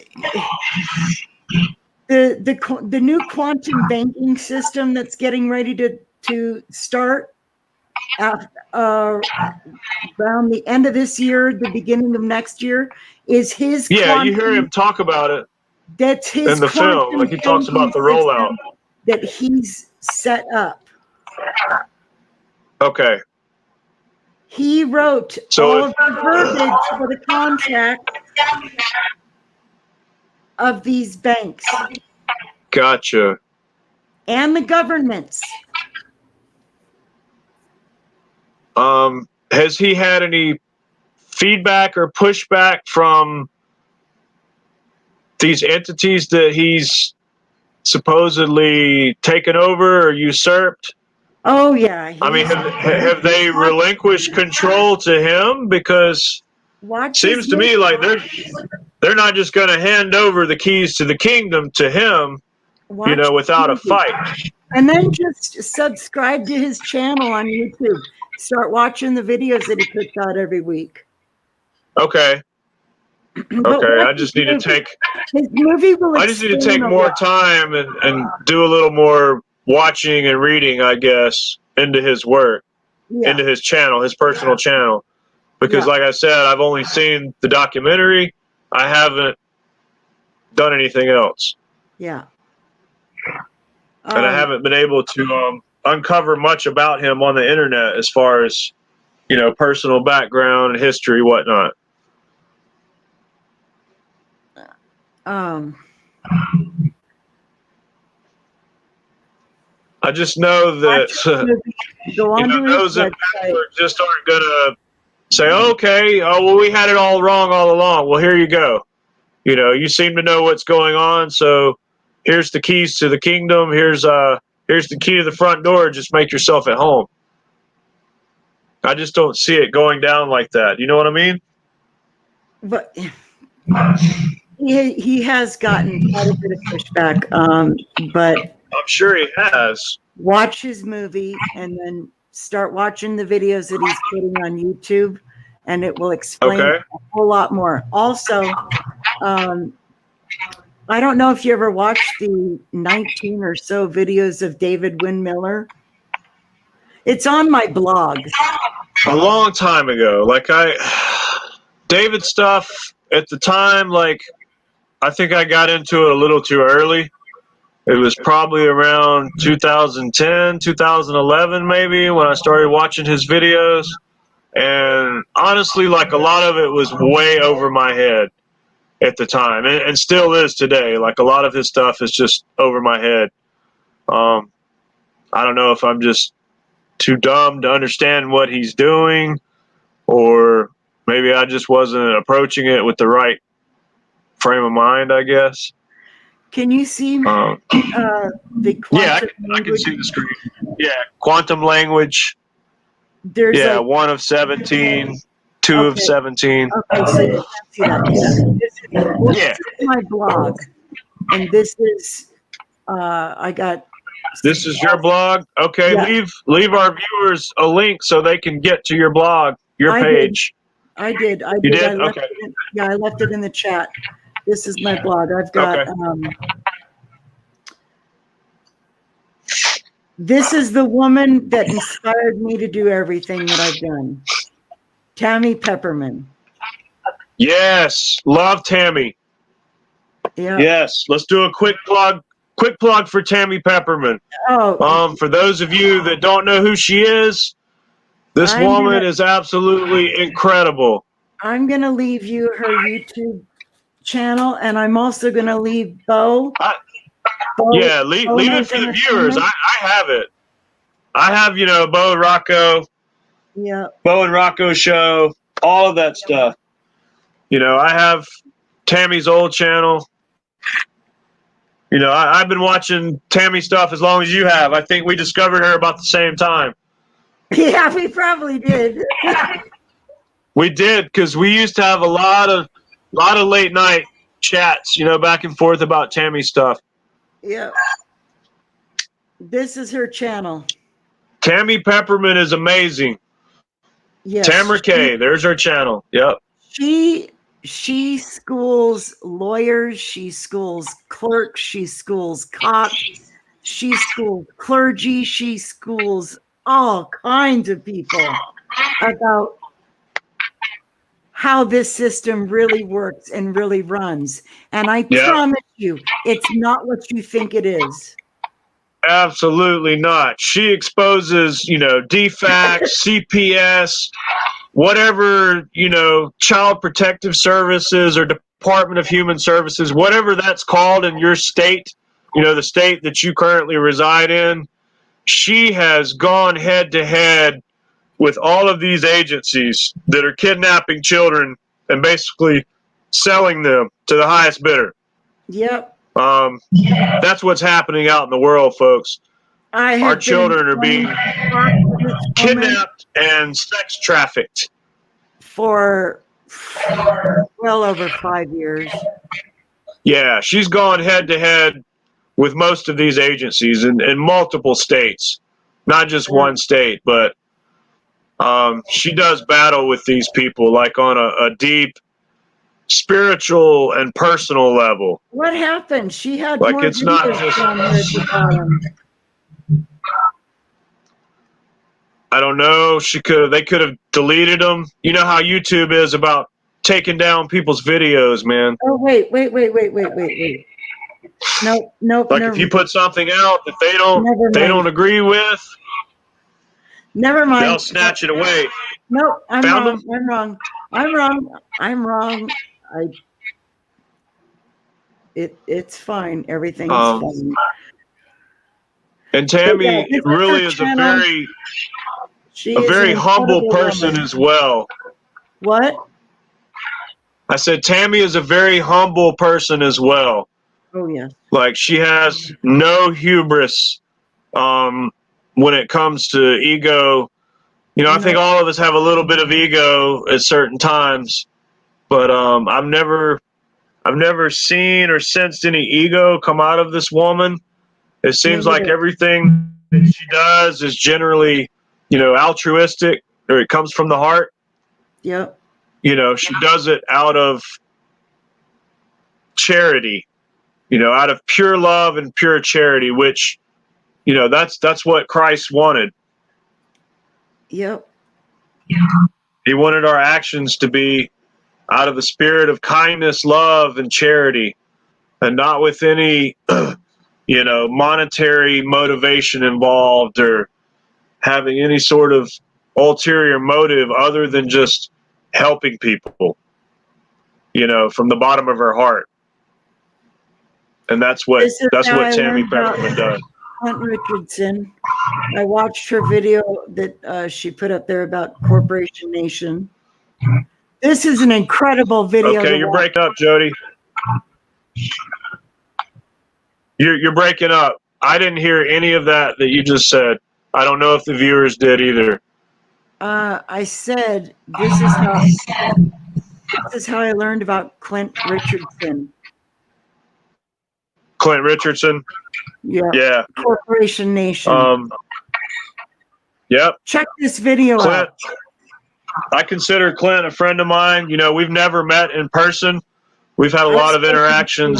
the new quantum banking system that's getting ready to start around the end of this year, the beginning of next year, is his. Yeah, you hear him talk about it. That's his in the film. Like he talks about the rollout that he's set up. Okay. He wrote all of the verbiage for the contract of these banks. Gotcha. And the governments. Has he had any feedback or pushback from these entities that he's supposedly taken over or usurped? Oh yeah. I mean, have they relinquished control to him? Because seems to me like they're not just going to hand over the keys to the kingdom to him, without a fight. And then just subscribe to his channel on YouTube. Start watching the videos that he puts out every week. Okay. Okay. I just need to take his movie. I just need to take more time and do a little more watching and reading, I guess, into his work, into his channel, his personal channel. Because like I said, I've only seen the documentary. I haven't done anything else. Yeah. And I haven't been able to uncover much about him on the internet as far as, personal background, history, whatnot. I just know that those in power just aren't going to say, okay, we had it all wrong all along. Well, here you go. You seem to know what's going on, so here's the keys to the kingdom. Here's the key to the front door. Just make yourself at home. I just don't see it going down like that. You know what I mean? But he has gotten quite a bit of pushback. But I'm sure he has. Watch his movie and then start watching the videos that he's putting on YouTube, and it will explain a whole lot more. Also, I don't know if you ever watched the 19 or so videos of David Wynn-Miller. It's on my blog. A long time ago. David stuff at the time, I think I got into it a little too early. It was probably around 2010, 2011 maybe when I started watching his videos. And honestly, a lot of it was way over my head at the time, and still is today. A lot of his stuff is just over my head. I don't know if I'm just too dumb to understand what he's doing, or maybe I just wasn't approaching it with the right frame of mind, I guess. Can you see the quantum I can see the screen. Yeah, quantum language. There's 1 of 17, 2 of 17. Okay, so you can see that. This is my blog, and this is I got. This is your blog. Okay, leave our viewers a link so they can get to your blog, your page. I did. You did? Okay. I left it in the chat. This is my blog. I've got. This is the woman that inspired me to do everything that I've done. Tammy Pepperman. Yes, love Tammy. Yeah. Yes, let's do a quick plug. Quick plug for Tammy Pepperman. For those of you that don't know who she is, this woman is absolutely incredible. I'm going to leave you her YouTube channel, and I'm also going to leave Bo. Leave it for the viewers. I have it. I have, Bo and Rocco. Yeah. Bo and Rocco show, all of that stuff. I have Tammy's old channel. I've been watching Tammy stuff as long as you have. I think we discovered her about the same time. Yeah, we probably did. We did, because we used to have a lot of late night chats, back and forth about Tammy stuff. Yeah. This is her channel. Tammy Pepperman is amazing. Yes. Tamara K. There's her channel. Yep. She schools lawyers. She schools clerks. She schools cops. She schools clergy. She schools all kinds of people about how this system really works and really runs. And I promise you, it's not what you think it is. Absolutely not. She exposes, DFACS, CPS, whatever, Child Protective Services or Department of Human Services, whatever that's called in your state, the state that you currently reside in. She has gone head to head with all of these agencies that are kidnapping children and basically selling them to the highest bidder. Yep. That's what's happening out in the world, folks. Our children are being kidnapped and sex trafficked for well over 5 years. Yeah, she's gone head to head with most of these agencies in multiple states, not just one state, but she does battle with these people like on a deep spiritual and personal level. What happened? She had like more it's not just down here at the bottom. I don't know. They could have deleted them. You know how YouTube is about taking down people's videos, man. Oh wait. Nope. Like if you put something out that they don't agree with, never mind. They'll snatch it away. Nope, I'm Found wrong. I'm wrong. It's fine. Everything's fine. And Tammy really is a very humble person as well. What? I said Tammy is a very humble person as well. Oh yeah. Like she has no hubris when it comes to ego. I think all of us have a little bit of ego at certain times, but I've never seen or sensed any ego come out of this woman. It seems like everything that she does is generally, altruistic, or it comes from the heart. Yep. She does it out of charity, out of pure love and pure charity, which, that's what Christ wanted. Yep. He wanted our actions to be out of the spirit of kindness, love, and charity, and not with any, monetary motivation involved or having any sort of ulterior motive other than just helping people, from the bottom of her heart. And that's what Tammy Pepperman does. Clint Richardson. I watched her video that she put up there about Corporation Nation. This is an incredible video. Okay, you're breaking up, Jody. You're breaking up. I didn't hear any of that you just said. I don't know if the viewers did either. I said this is how I learned about Clint Richardson. Clint Richardson? Yeah. Corporation Nation. Yep. Check this video out. I consider Clint a friend of mine. We've never met in person. We've had a lot of interactions,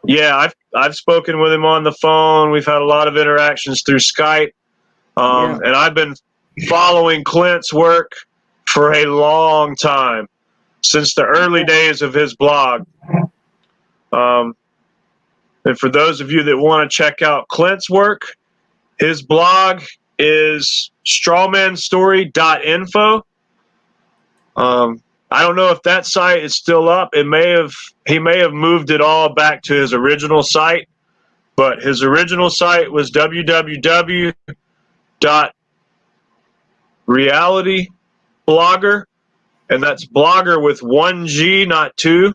Yeah, I've spoken with him on the phone. We've had a lot of interactions through Skype. And I've been following Clint's work for a long time, since the early days of his blog. And for those of you that want to check out Clint's work, his blog is strawmanstory.info. I don't know if that site is still up. He may have moved it all back to his original site, but his original site was www.realityblogger, and that's blogger with 1 G, not 2.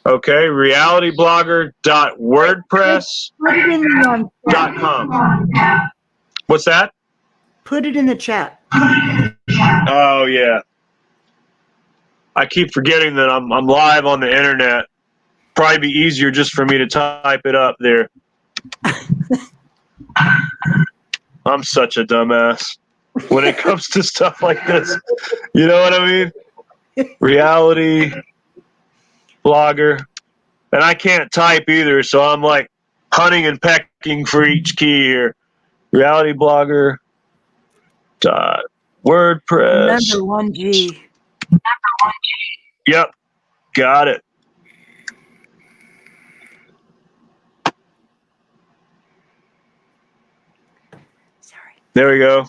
Okay, realityblogger.wordpress.com. What's that? Put it in the chat. Oh yeah. I keep forgetting that I'm live on the internet. Probably be easier just for me to type it up there. I'm such a dumbass when it comes to stuff like this. You know what I mean? Reality blogger. And I can't type either, so I'm like hunting and pecking for each key here. Reality blogger. WordPress. Number 1 G. Yep, got it. There we go.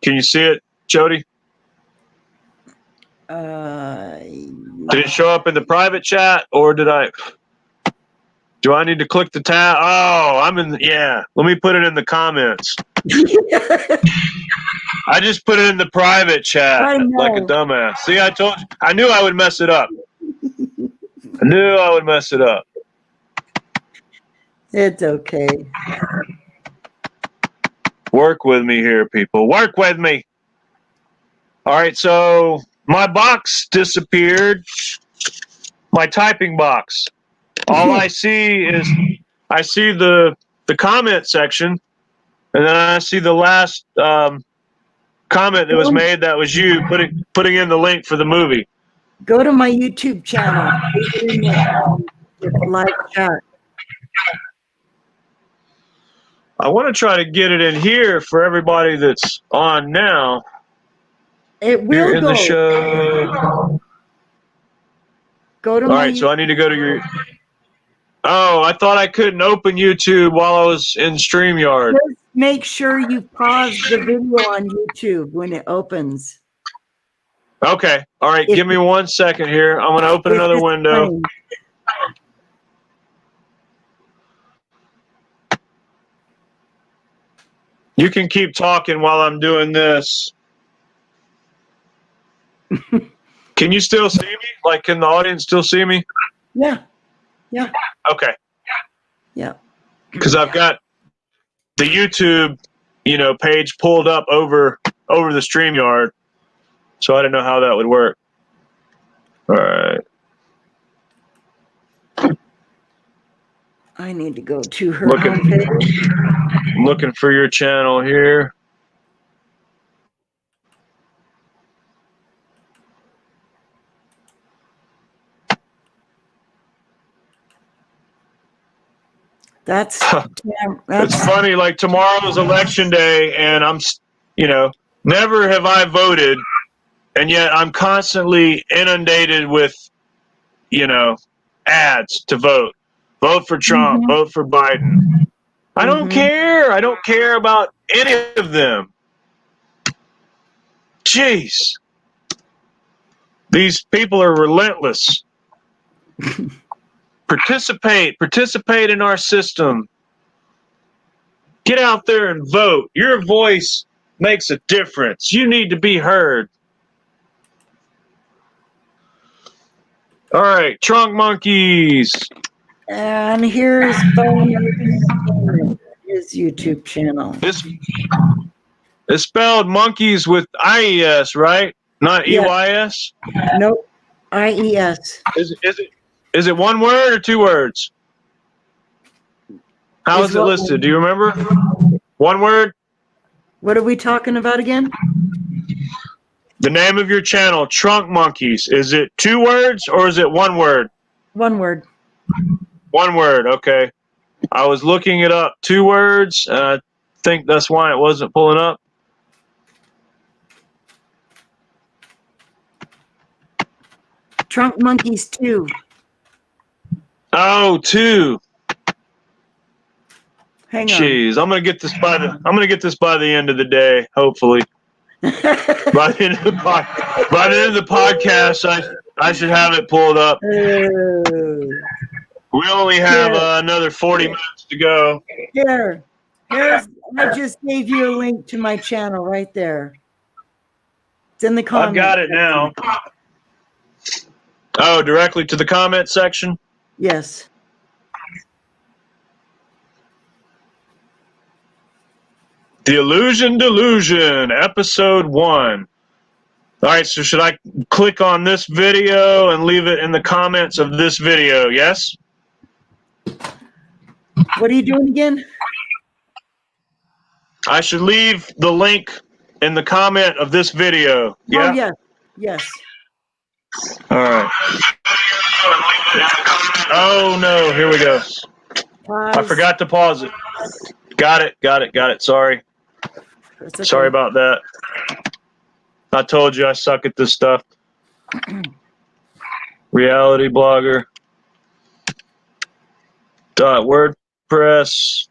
Can you see it, Jody? Did it show up in the private chat, or did I? Do I need to click the tab? Oh, I'm in. Yeah. Let me put it in the comments. I just put it in the private chat like a dumbass. See, I told you. I knew I would mess it up. I knew I would mess it up. It's okay. Work with me here, people. Work with me. All right, so my box disappeared. My typing box. All I see is the comment section, and then I see the last comment that was made. That was you putting in the link for the movie. Go to my YouTube channel. Live chat. I want to try to get it in here for everybody that's on now. It will in go. The show. Go to All right, so I need to go to your. Oh, I thought I couldn't open YouTube while I was in StreamYard. Just make sure you pause the video on YouTube when it opens. Okay. All right. Give me 1 second here. I'm going to open another window. Funny. You can keep talking while I'm doing this. Can you still see me? Like, can the audience still see me? Yeah. Yeah. Okay. Yeah. Because I've got the YouTube, page pulled up over the StreamYard, so I didn't know how that would work. All right. I need to go to her homepage. Looking for your channel here. That's it's funny. Like, tomorrow's election day, and I'm, never have I voted, and yet I'm constantly inundated with, ads to vote. Vote for Trump. Mm-hmm. Vote for Biden. I don't care. I don't care about any of them. Jeez. These people are relentless. Participate in our system. Get out there and vote. Your voice makes a difference. You need to be heard. All right, Trunk Monkeys. And here's his YouTube channel. It's spelled monkeys with IES, right? Not EYS? Nope. IES. Is it one word or two words? How is it listed? Do you remember? One word? What are we talking about again? The name of your channel, Trunk Monkeys. Is it two words or is it one word? One word. One word, okay. I was looking it up. 2 words. I think that's why it wasn't pulling up. Trunk Monkeys 2. Oh, 2. Hang on. Jeez, I'm gonna get this by the end of the day, hopefully. by the end of the podcast, I should have it pulled up. We only have another 40 minutes to go. Here's I just gave you a link to my channel right there. It's in the comments. I've got it now. Oh, directly to the comment section? Yes. The Illusion Delusion, episode 1. All right, so should I click on this video and leave it in the comments of this video, yes? What are you doing again? I should leave the link in the comment of this video. Yeah? Oh, yes. Yes. All right. Oh, no. Here we go. Pause. I forgot to pause it. Got it. Sorry. Okay. Sorry about that. I told you I suck at this stuff. Reality blogger. .wordpress.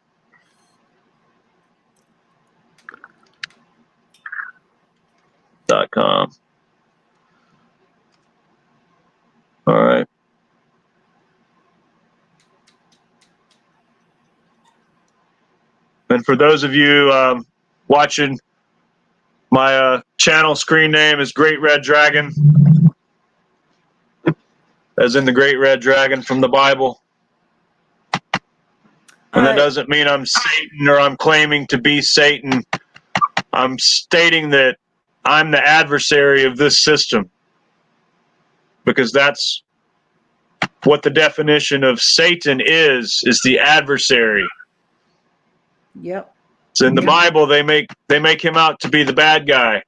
All right. And for those of you watching, my channel screen name is Great Red Dragon, as in the Great Red Dragon from the Bible. And that doesn't mean I'm Satan or I'm claiming to be Satan. I'm stating that I'm the adversary of this system, because that's what the definition of Satan is the adversary. Yep. So in the Bible, they make him out to be the bad guy.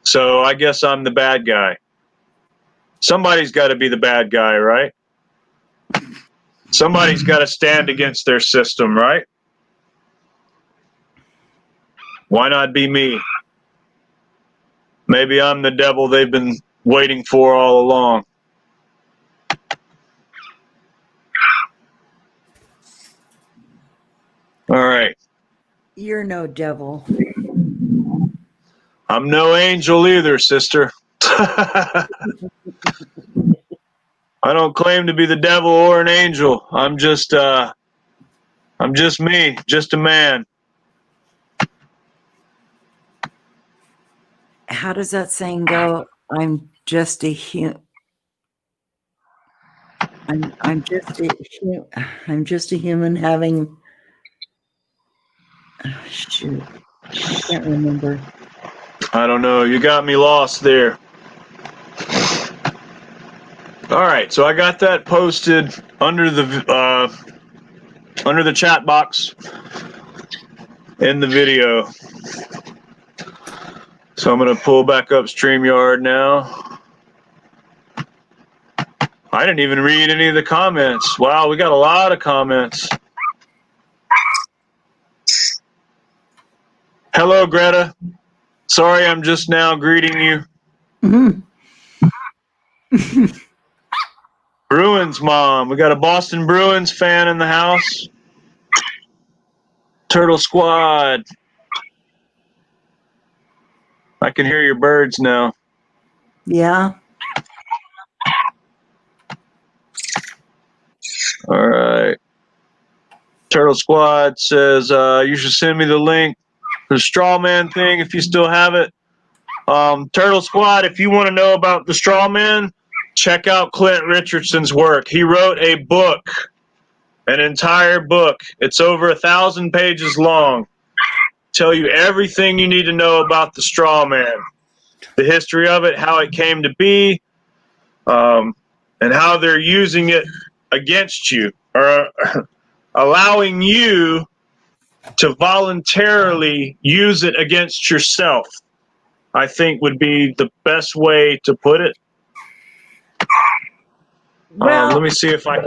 So I guess I'm the bad guy. Somebody's got to be the bad guy, right? Somebody's got to stand against their system, right? Why not be me? Maybe I'm the devil they've been waiting for all along. All right. You're no devil. I'm no angel either, sister. I don't claim to be the devil or an angel. I'm just me, just a man. How does that saying go? I'm just a human. I'm just a human having. Oh, shoot, I can't remember. I don't know. You got me lost there. All right, so I got that posted under the chat box in the video. So I'm going to pull back up StreamYard now. I didn't even read any of the comments. Wow, we got a lot of comments. Hello, Greta. Sorry, I'm just now greeting you. Mm-hmm. Bruins mom. We got a Boston Bruins fan in the house. Turtle Squad. I can hear your birds now. Yeah. All right. Turtle Squad says you should send me the link for the straw man thing if you still have it. Turtle Squad, if you want to know about the straw man, check out Clint Richardson's work. He wrote a book, an entire book. It's over 1,000 pages long. Tell you everything you need to know about the straw man, the history of it, how it came to be, and how they're using it against you, or allowing you to voluntarily use it against yourself, I think would be the best way to put it. Well, let me see if I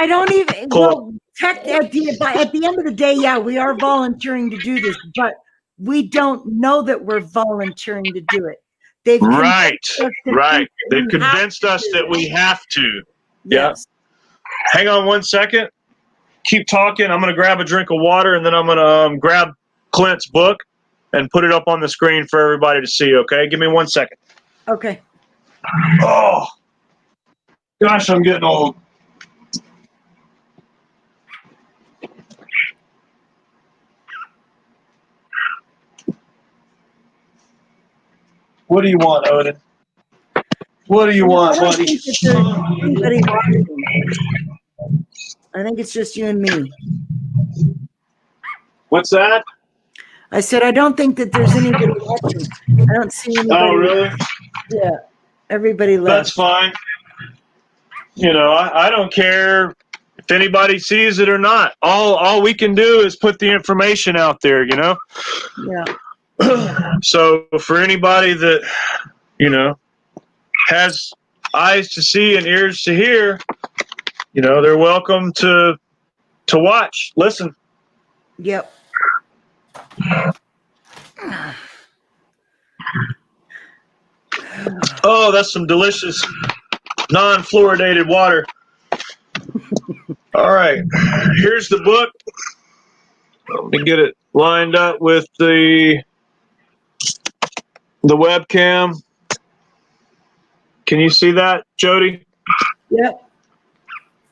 don't even. Well, at the end of the day, yeah, we are volunteering to do this, but we don't know that we're volunteering to do it. They've right. They've convinced us that we have to. Yes. Yeah. Hang on one second. Keep talking. I'm going to grab a drink of water, and then I'm going to grab Clint's book and put it up on the screen for everybody to see, okay? Give me 1 second. Okay. Oh, gosh, I'm getting old. What do you want, Odin? What do you want, buddy? I think it's just you and me. What's that? I said, I don't think that there's anybody watching. I don't see anybody. Oh, really? Yeah. Everybody left. That's fine. You know, I don't care if anybody sees it or not. All we can do is put the information out there, you know? Yeah. So for anybody that, you know, has eyes to see and ears to hear, you know, they're welcome to watch, listen. Yep. Oh, that's some delicious non-fluoridated water. All right, here's the book. Let me get it lined up with the the webcam. Can you see that, Jody? Yep.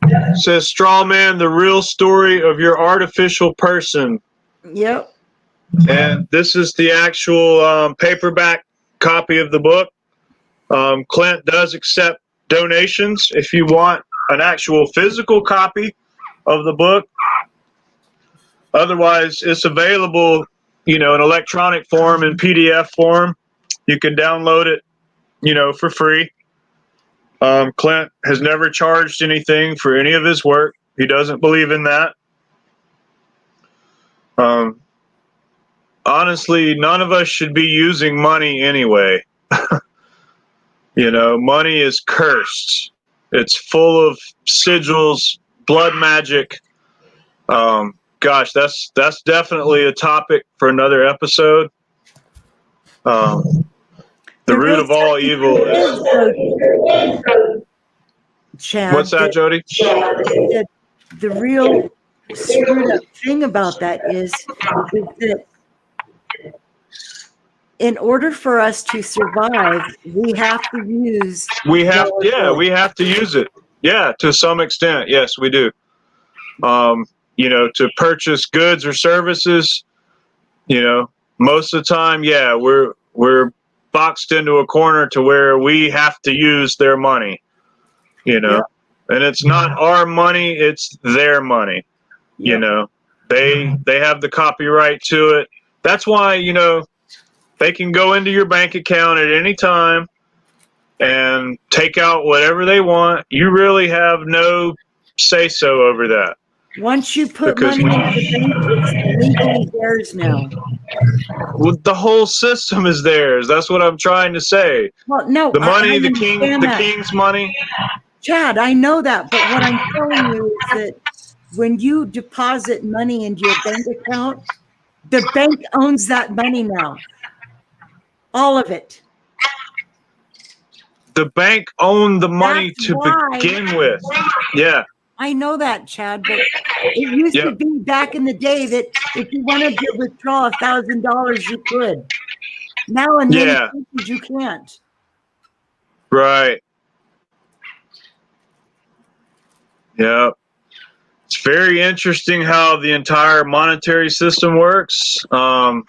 It says Straw Man, the real story of your artificial person. Yep. And this is the actual paperback copy of the book. Clint does accept donations if you want an actual physical copy of the book. Otherwise, it's available, in electronic form, in PDF form. You can download it, for free. Clint has never charged anything for any of his work. He doesn't believe in that. Honestly, none of us should be using money anyway. Money is cursed. It's full of sigils, blood magic. Gosh, that's definitely a topic for another episode. The root of all evil is... Chad, What's that, Jody? The real screwed up thing about that is that in order for us to survive, we have to use. We have to use it. Yeah, to some extent, yes, we do. To purchase goods or services, most of the time, yeah, we're boxed into a corner to where we have to use their money, Yep. and it's not our money, it's their money. Yep. They have the copyright to it. That's why, they can go into your bank account at any time and take out whatever they want. You really have no say-so over that. Once you put money in the bank, it's legally theirs now. Well, the whole system is theirs. That's what I'm trying to say. Well, no, The money, I the king's money. Chad, I know that, but what I'm telling you is that when you deposit money into your bank account, the bank owns that money now. All of it. The bank owned the money begin with. Yeah. I know that, Chad, but it used to be back in the day that if you wanted to withdraw $1,000, you could. Now in many cases, you can't. Right. Yeah. It's very interesting how the entire monetary system works. I'm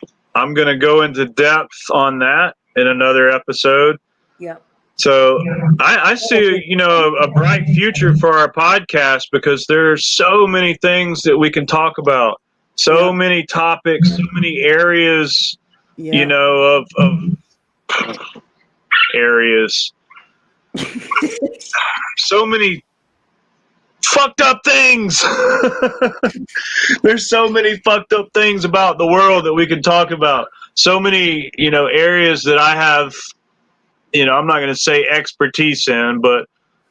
going to go into depth on that in another episode. Yep. So I see, a bright future for our podcast because there's so many things that we can talk about, so many topics, so many areas, of areas, so many fucked up things. There's so many fucked up things about the world that we can talk about. So many, areas that I have, I'm not going to say expertise in, but,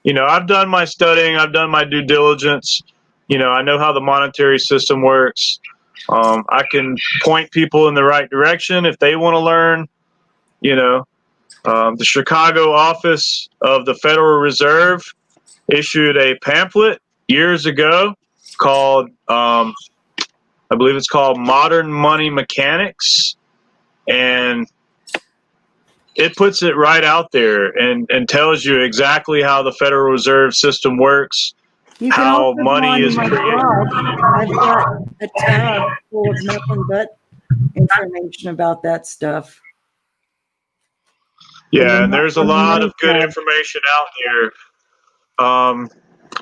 I've done my studying. I've done my due diligence. I know how the monetary system works. I can point people in the right direction if they want to learn. The Chicago office of the Federal Reserve issued a pamphlet years ago called, I believe it's called Modern Money Mechanics. And it puts it right out there and tells you exactly how the Federal Reserve System works, how money is created. I've got a tab full of nothing but information about that stuff. Yeah, and there's a lot of good information out there.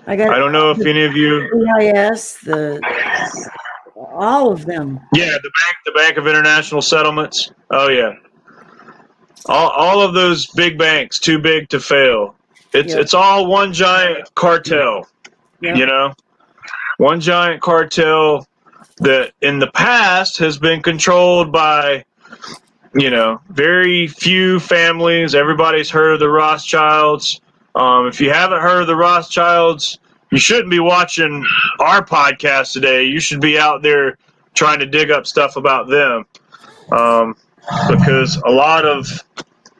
I don't know if any of you... EIS, all of them. Yeah, the Bank of International Settlements. Oh, yeah. All of those big banks, too big to fail. It's all one giant cartel, one giant cartel that in the past has been controlled by, very few families. Everybody's heard of the Rothschilds. If you haven't heard of the Rothschilds, you shouldn't be watching our podcast today. You should be out there trying to dig up stuff about them, because a lot of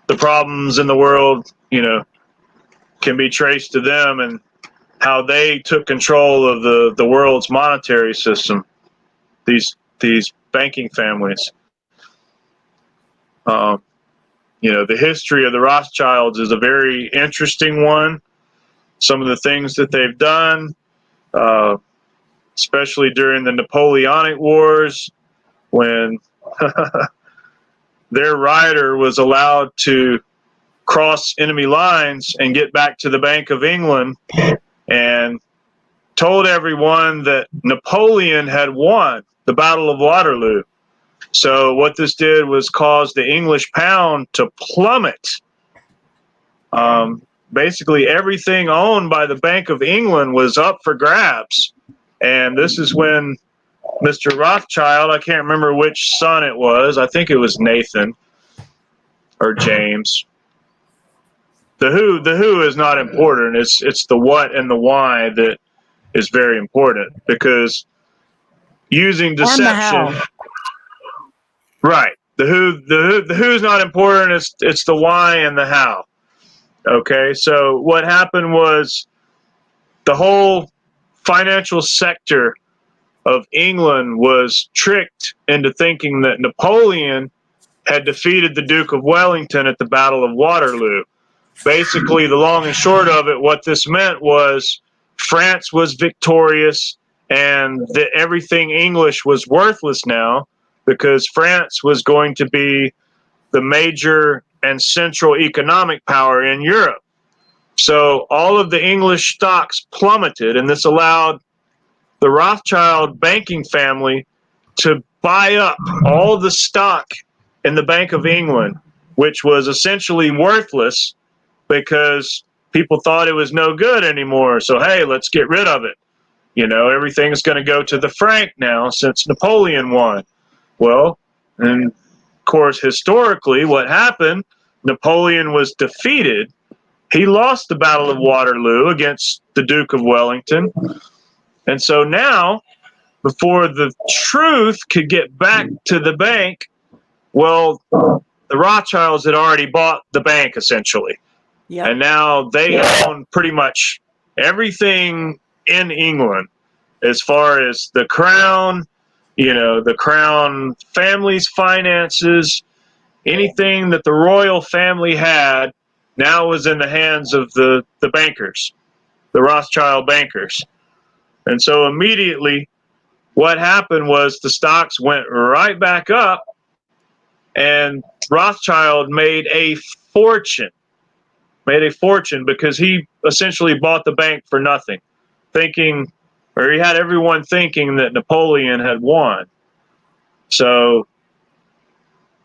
the problems in the world, can be traced to them and how they took control of the world's monetary system. These banking families. the history of the Rothschilds is a very interesting one. Some of the things that they've done, especially during the Napoleonic Wars, when their rider was allowed to cross enemy lines and get back to the Bank of England, and told everyone that Napoleon had won the Battle of Waterloo. So what this did was cause the English pound to plummet. Basically, everything owned by the Bank of England was up for grabs. And this is when Mr. Rothschild, I can't remember which son it was. I think it was Nathan or James. The who is not important. It's the what and the why that is very important, because using deception, right? The who's not important. It's the why and the how. Okay, so what happened was the whole financial sector of England was tricked into thinking that Napoleon had defeated the Duke of Wellington at the Battle of Waterloo. Basically, the long and short of it, what this meant was France was victorious and that everything English was worthless now, because France was going to be the major and central economic power in Europe. So all of the English stocks plummeted, and this allowed the Rothschild banking family to buy up all the stock in the Bank of England, which was essentially worthless because people thought it was no good anymore. So, hey, let's get rid of it. Everything's going to go to the franc now since Napoleon won. Well, and of course, historically, what happened, Napoleon was defeated. He lost the Battle of Waterloo against the Duke of Wellington. And so now, before the truth could get back to the bank, well, the Rothschilds had already bought the bank, essentially. Yep. And now they own pretty much everything in England, as far as the crown, the crown family's finances, anything that the royal family had now was in the hands of the bankers, the Rothschild bankers. And so immediately what happened was the stocks went right back up, and Rothschild made a fortune because he essentially bought the bank for nothing, he had everyone thinking that Napoleon had won. So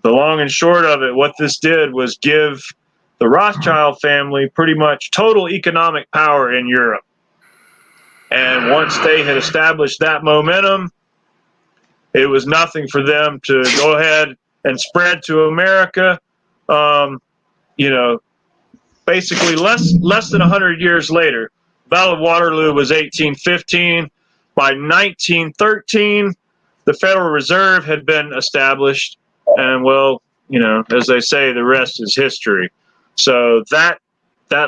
the long and short of it, what this did was give the Rothschild family pretty much total economic power in Europe. And once they had established that momentum, it was nothing for them to go ahead and spread to America. Basically less than 100 years later, Battle of Waterloo was 1815. By 1913, the Federal Reserve had been established, and as they say, the rest is history. So that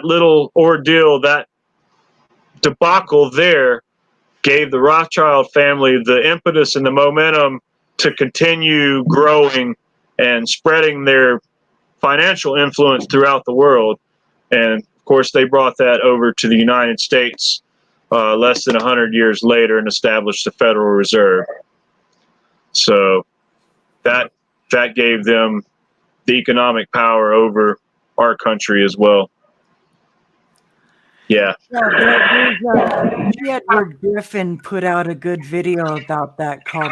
little ordeal, that debacle there, gave the Rothschild family the impetus and the momentum to continue growing and spreading their financial influence throughout the world. And of course, they brought that over to the United States less than 100 years later and established the Federal Reserve. So that gave them the economic power over our country as well. Yeah. Edward Griffin put out a good video about that called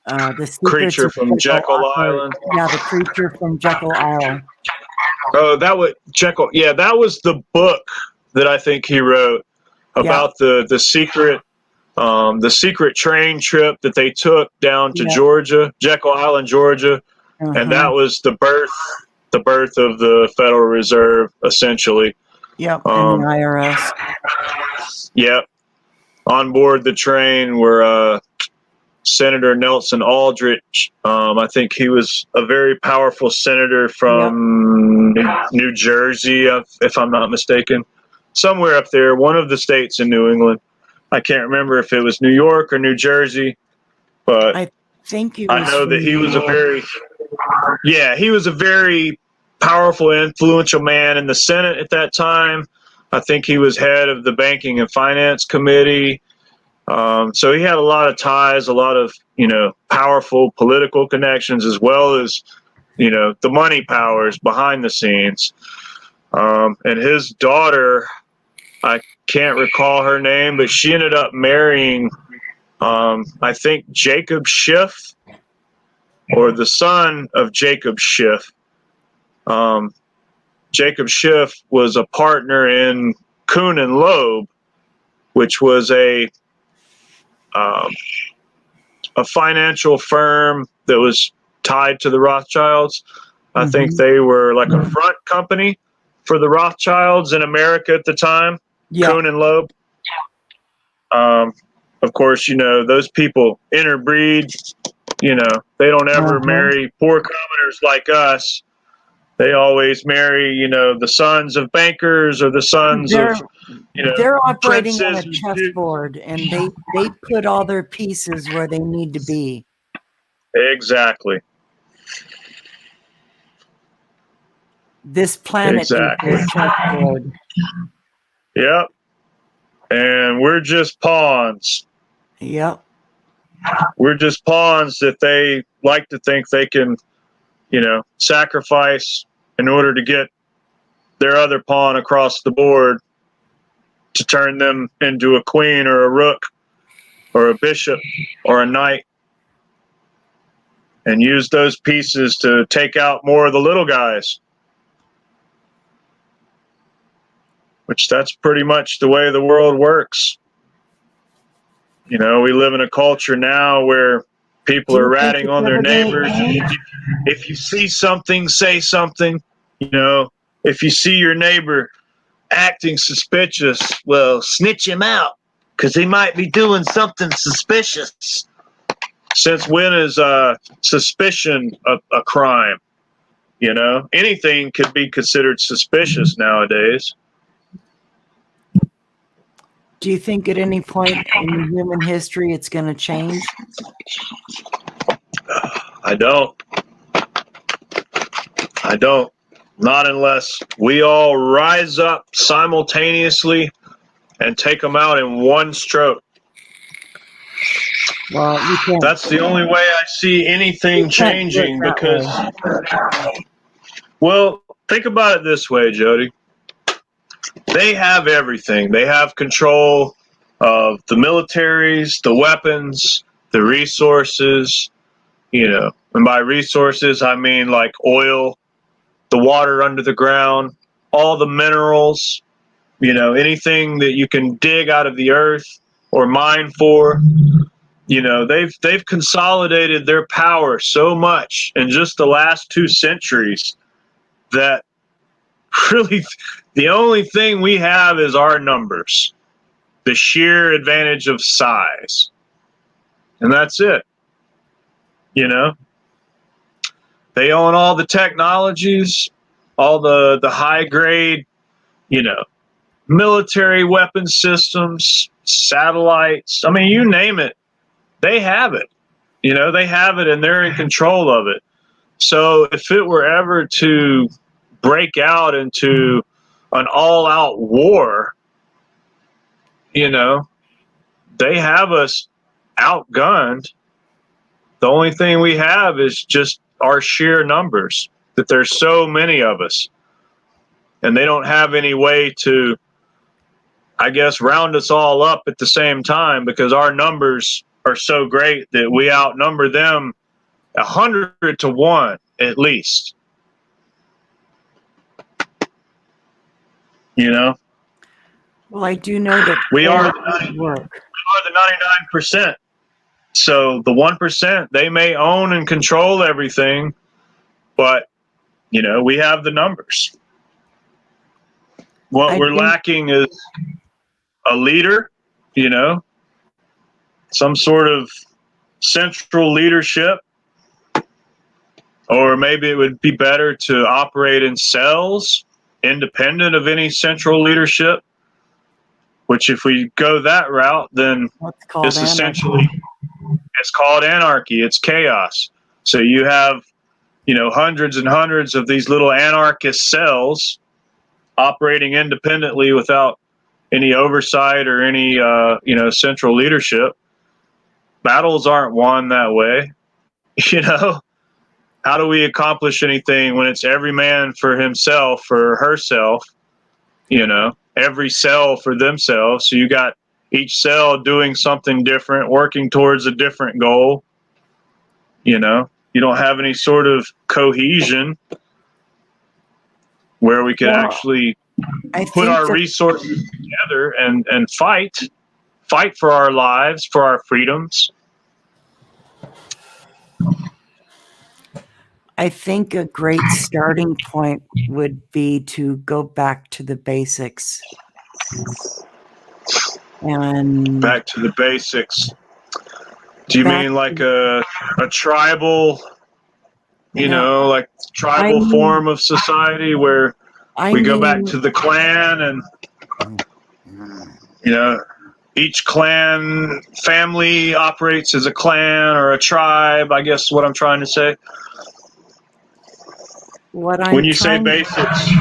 The Creature from Jekyll Island. Yeah, The Creature from Jekyll Island. Oh, that was the book that I think he wrote about the secret train trip that they took down to Georgia, Jekyll Island, Georgia, and that was the birth of the Federal Reserve, essentially. Yep, and the IRS. Yep. On board the train were Senator Nelson Aldrich. I think he was a very powerful senator from New Jersey, if I'm not mistaken. Somewhere up there, one of the states in New England. I can't remember if it was New York or New Jersey, but I think I know that he was he was a very powerful, influential man in the Senate at that time. I think he was head of the Banking and Finance Committee. So he had a lot of ties, a lot of, powerful political connections, as well as, the money powers behind the scenes. And his daughter, I can't recall her name, but she ended up marrying, I think, Jacob Schiff, or the son of Jacob Schiff. Jacob Schiff was a partner in Kuhn and Loeb, which was a financial firm that was tied to the Rothschilds. I think they were like a front company for the Rothschilds in America at the time. Yeah. Kuhn and Loeb. Of course, those people interbreed. They don't ever marry poor commoners like us. They always marry, the sons of bankers or the sons of, they're operating on a princes. chessboard, and they put all their pieces where they need to be. Exactly. This planet is their chessboard. Yep. And we're just pawns. Yep. We're just pawns that they like to think they can, sacrifice in order to get their other pawn across the board to turn them into a queen or a rook or a bishop or a knight, and use those pieces to take out more of the little guys. Which that's pretty much the way the world works. We live in a culture now where people are ratting on their neighbors. If you see something, say something. If you see your neighbor acting suspicious, well, snitch him out, because he might be doing something suspicious. Since when is suspicion a crime? Anything could be considered suspicious nowadays. Do you think at any point in human history it's going to change? I don't. Not unless we all rise up simultaneously and take them out in one stroke. Well, you can't. That's the only way I see anything changing, because, well, think about it this way, Jody. They have everything. They have control of the militaries, the weapons, the resources, and by resources, I mean like oil, the water under the ground, all the minerals, anything that you can dig out of the earth or mine for. They've consolidated their power so much in just the last 2 centuries that really the only thing we have is our numbers, the sheer advantage of size. And that's it. They own all the technologies, all the high grade, military weapon systems, satellites. I mean, you name it, they have it. They have it, and they're in control of it. So if it were ever to break out into an all-out war, they have us outgunned. The only thing we have is just our sheer numbers, that there's so many of us. And they don't have any way to, I guess, round us all up at the same time, because our numbers are so great that we outnumber them 100 to 1 at least. Well, I do know that we are the 99%. So the 1%, they may own and control everything, but we have the numbers. What we're lacking is a leader, some sort of central leadership, or maybe it would be better to operate in cells, independent of any central leadership, which if we go that route, then it's essentially, it's called anarchy. It's chaos. So you have hundreds and hundreds of these little anarchist cells operating independently without any oversight or any, central leadership. Battles aren't won that way. How do we accomplish anything when it's every man for himself or herself, every cell for themselves? So you got each cell doing something different, working towards a different goal. You don't have any sort of cohesion where we could actually put our resources together and fight for our lives, for our freedoms. I think a great starting point would be to go back to the basics. And back to the basics. Do you mean like a tribal, like tribal form of society where we go back to the clan and, each clan family operates as a clan or a tribe, I guess is what I'm trying to say. When you say basics,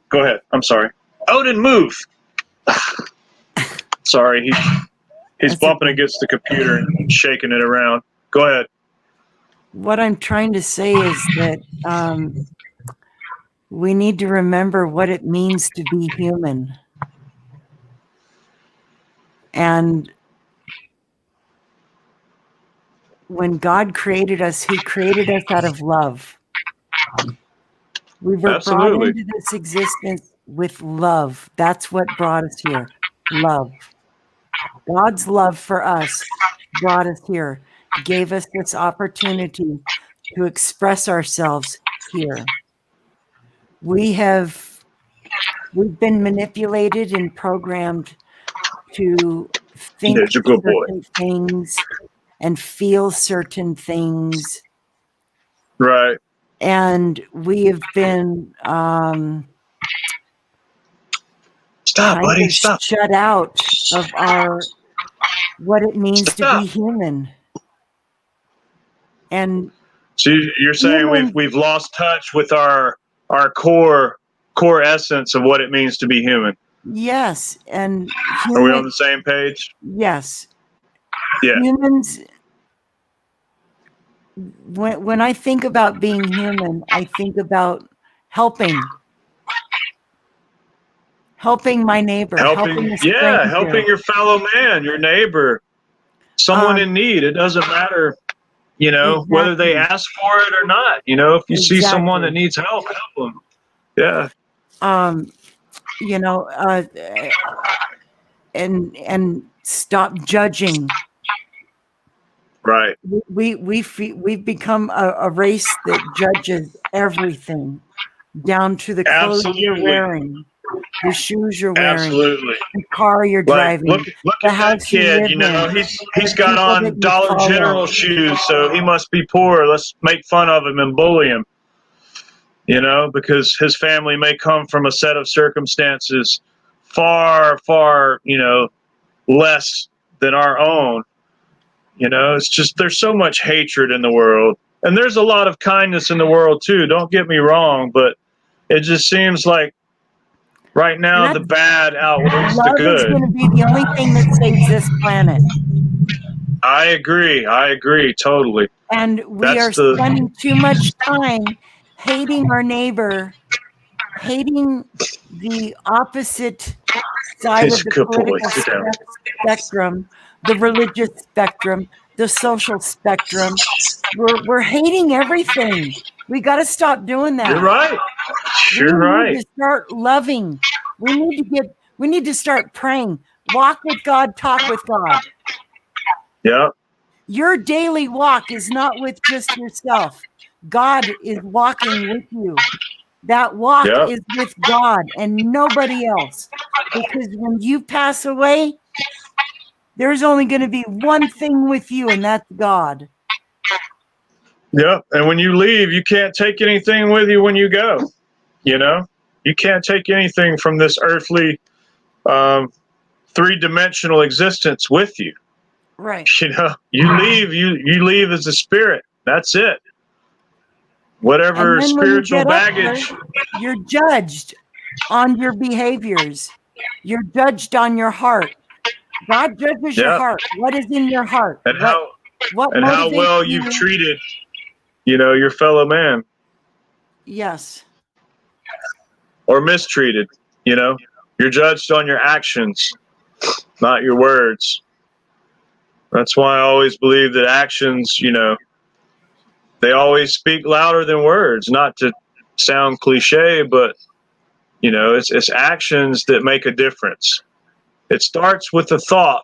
go ahead. I'm sorry. Odin, move. Sorry, he's bumping against the computer and shaking it around. Go ahead. What I'm trying to say is that we need to remember what it means to be human. And when God created us, he created us out of love. We were brought into this existence with love. That's what brought us here. Love. God's love for us brought us here, gave us this opportunity to express ourselves here. We've been manipulated and programmed to think certain things and feel certain things. Right. And we have been shut out of what it means to be human. And so you're saying we've lost touch with our core essence of what it means to be human. Yes, and are we on the same page? Yes. Yeah. Humans. When I think about being human, I think about helping my neighbor, helping your fellow man, your neighbor, someone in need. It doesn't matter, whether they ask for it or not. If you see someone that needs help them. Yeah. And stop judging. Right. We've become a race that judges everything, down to the clothes you're wearing, the shoes you're wearing, absolutely, the car you're driving. Look at that kid. He's got on Dollar General shoes, so he must be poor. Let's make fun of him and bully him. Because his family may come from a set of circumstances far, far, less than our own. It's just there's so much hatred in the world, and there's a lot of kindness in the world too. Don't get me wrong, but it just seems like right now the bad outweighs the good. Love is going to be the only thing that saves this planet. I agree totally. And we are spending too much time hating our neighbor, hating the opposite side of the political spectrum, the religious spectrum, the social spectrum. We're hating everything. We got to stop doing that. You're right. We need to start loving. We need to start praying. Walk with God, talk with God. Yeah. Your daily walk is not with just yourself. God is walking with you. That walk is with God and nobody else. Because when you pass away, there's only going to be one thing with you, and that's God. Yeah, and when you leave, you can't take anything with you when you go. You can't take anything from this earthly, three-dimensional existence with you. Right. You leave as a spirit. That's it. And whatever then when you spiritual get up there, baggage. you're judged on your behaviors. You're judged on your heart. God judges your Yeah. heart. What is in your heart? And What how motivates well you? you've treated, your fellow man, Yes. or mistreated. You're judged on your actions, not your words. That's why I always believe that actions, they always speak louder than words. Not to sound cliche, but it's actions that make a difference. It starts with the thought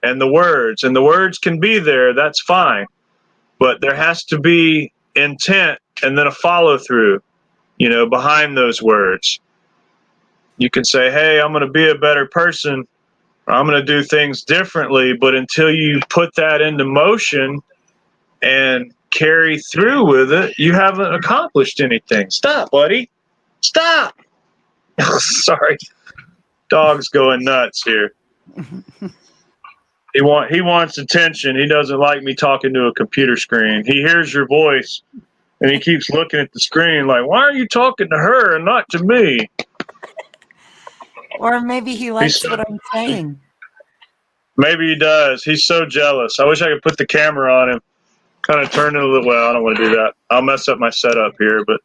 and the words can be there. That's fine, but there has to be intent and then a follow through, behind those words. You can say, hey, I'm going to be a better person, or I'm going to do things differently, but until you put that into motion and carry through with it, you haven't accomplished anything. Stop, buddy. Stop. Sorry. Dog's going nuts here. He wants attention. He doesn't like me talking to a computer screen. He hears your voice and he keeps looking at the screen like, why are you talking to her and not to me? Or maybe he likes what I'm saying. Maybe he does. He's so jealous. I wish I could put the camera on him. Kind of turn it a little. Well, I don't want to do that. I'll mess up my setup here, but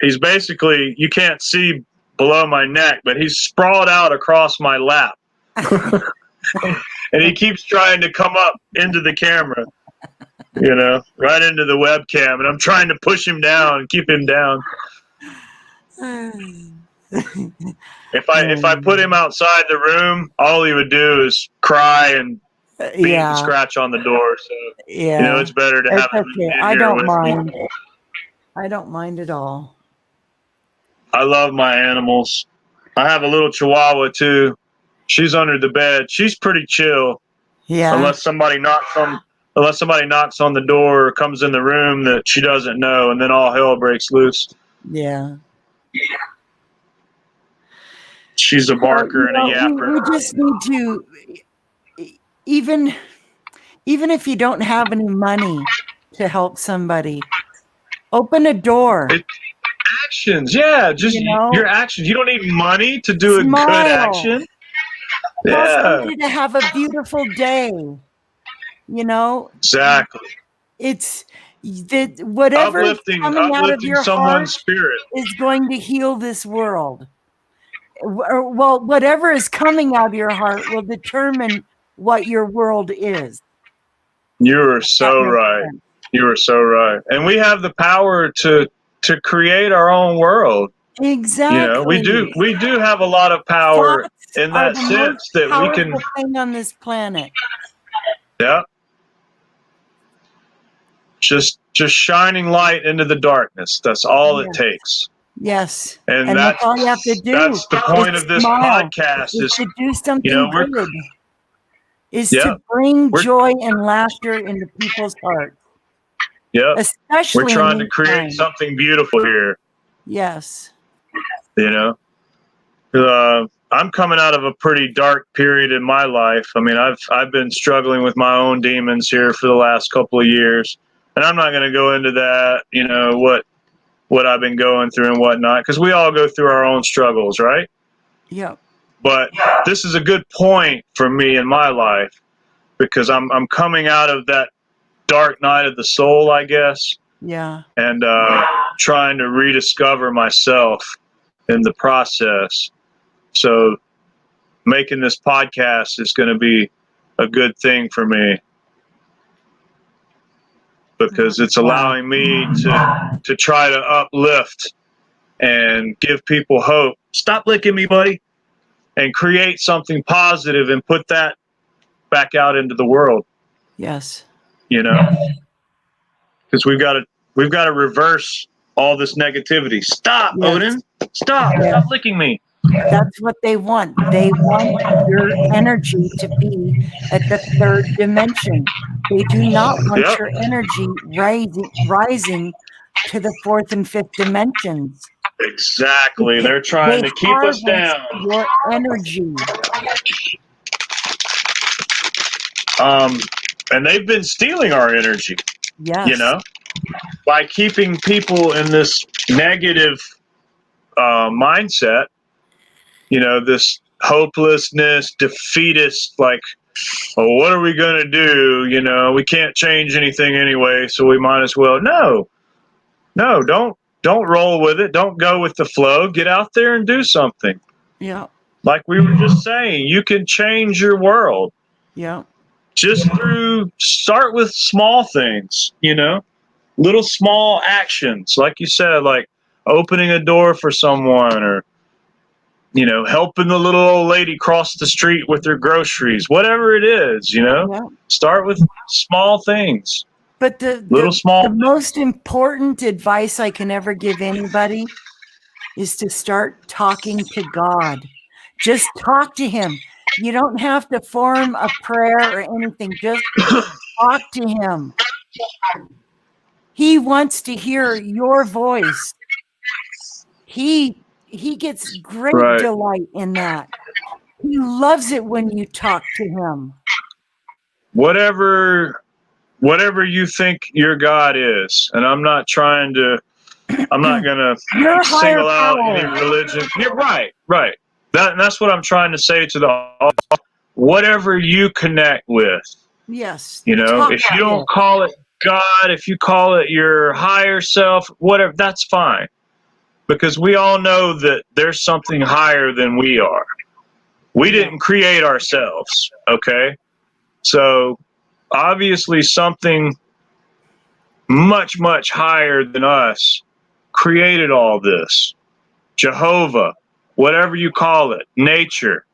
he's basically, you can't see below my neck, but he's sprawled out across my lap. And he keeps trying to come up into the camera, right into the webcam. And I'm trying to push him down and keep him down. If I put him outside the room, all he would do is cry and beat and scratch on the door. So, it's better to have him in I here don't with mind. me. I don't mind at all. I love my animals. I have a little Chihuahua too. She's under the bed. She's pretty chill. Yeah. Unless somebody knocks on the door or comes in the room that she doesn't know, and then all hell breaks loose. Yeah. She's a barker and a yapper. We just need to, even if you don't have any money to help somebody, open a door. Actions, yeah, just your actions. You don't need money to do Smile. a good action. Tell Yeah, somebody to have a beautiful day. exactly. It's that whatever is coming out of your someone's heart spirit is going to heal this world. Well, whatever is coming out of your heart will determine what your world is. You are so right. Sense. You are so right. And we have the power to create our own world. Exactly. We do have a lot of power Thoughts in that sense that we can. Thing on this planet. Yeah. Just shining light into the darkness. That's all it takes. Yes. And that's all you have to do. That's the point of this podcast is to do something good. Is yeah, to bring joy and laughter into people's hearts. Yeah. Especially we're trying to create something beautiful here. Yes. I'm coming out of a pretty dark period in my life. I mean, I've been struggling with my own demons here for the last couple of years. And I'm not going to go into that, what I've been going through and whatnot, because we all go through our own struggles, right? Yeah. But this is a good point for me in my life, because I'm coming out of that dark night of the soul, I guess. Yeah. And trying to rediscover myself in the process. So making this podcast is going to be a good thing for me, because it's allowing me to try to uplift and give people hope. Stop licking me, buddy. And create something positive and put that back out into the world. Yes. Because we've got to reverse all this negativity. Stop, Odin. Stop. Yes. Stop licking me. That's what they want. They want your energy to be at the third dimension. They do not want your energy rising to the fourth and fifth dimensions. Exactly. They're trying to keep us down. Your energy. And they've been stealing our energy. Yes. by keeping people in this negative mindset, this hopelessness, defeatist, like, oh, what are we going to do? We can't change anything anyway, so we might as well. No, don't roll with it. Don't go with the flow. Get out there and do something. Yeah. Like we were just saying, you can change your world. Yeah. Just start with small things, little small actions. Like you said, like opening a door for someone, or, helping the little old lady cross the street with her groceries, whatever it is, Yeah. Start with small things. But small. The most important advice I can ever give anybody is to start talking to God. Just talk to him. You don't have to form a prayer or anything. Just talk to him. He wants to hear your voice. He gets great delight in that. He loves it when you talk to him. Whatever you think your God is, and I'm not going to single out any religion. You're right. That's what I'm trying to say to the whatever you connect with. Yes. If you don't call it God, if you call it your higher self, whatever, that's fine. Because we all know that there's something higher than we are. We didn't create ourselves, okay? So obviously something much, much higher than us created all this. Jehovah, whatever you call it, nature.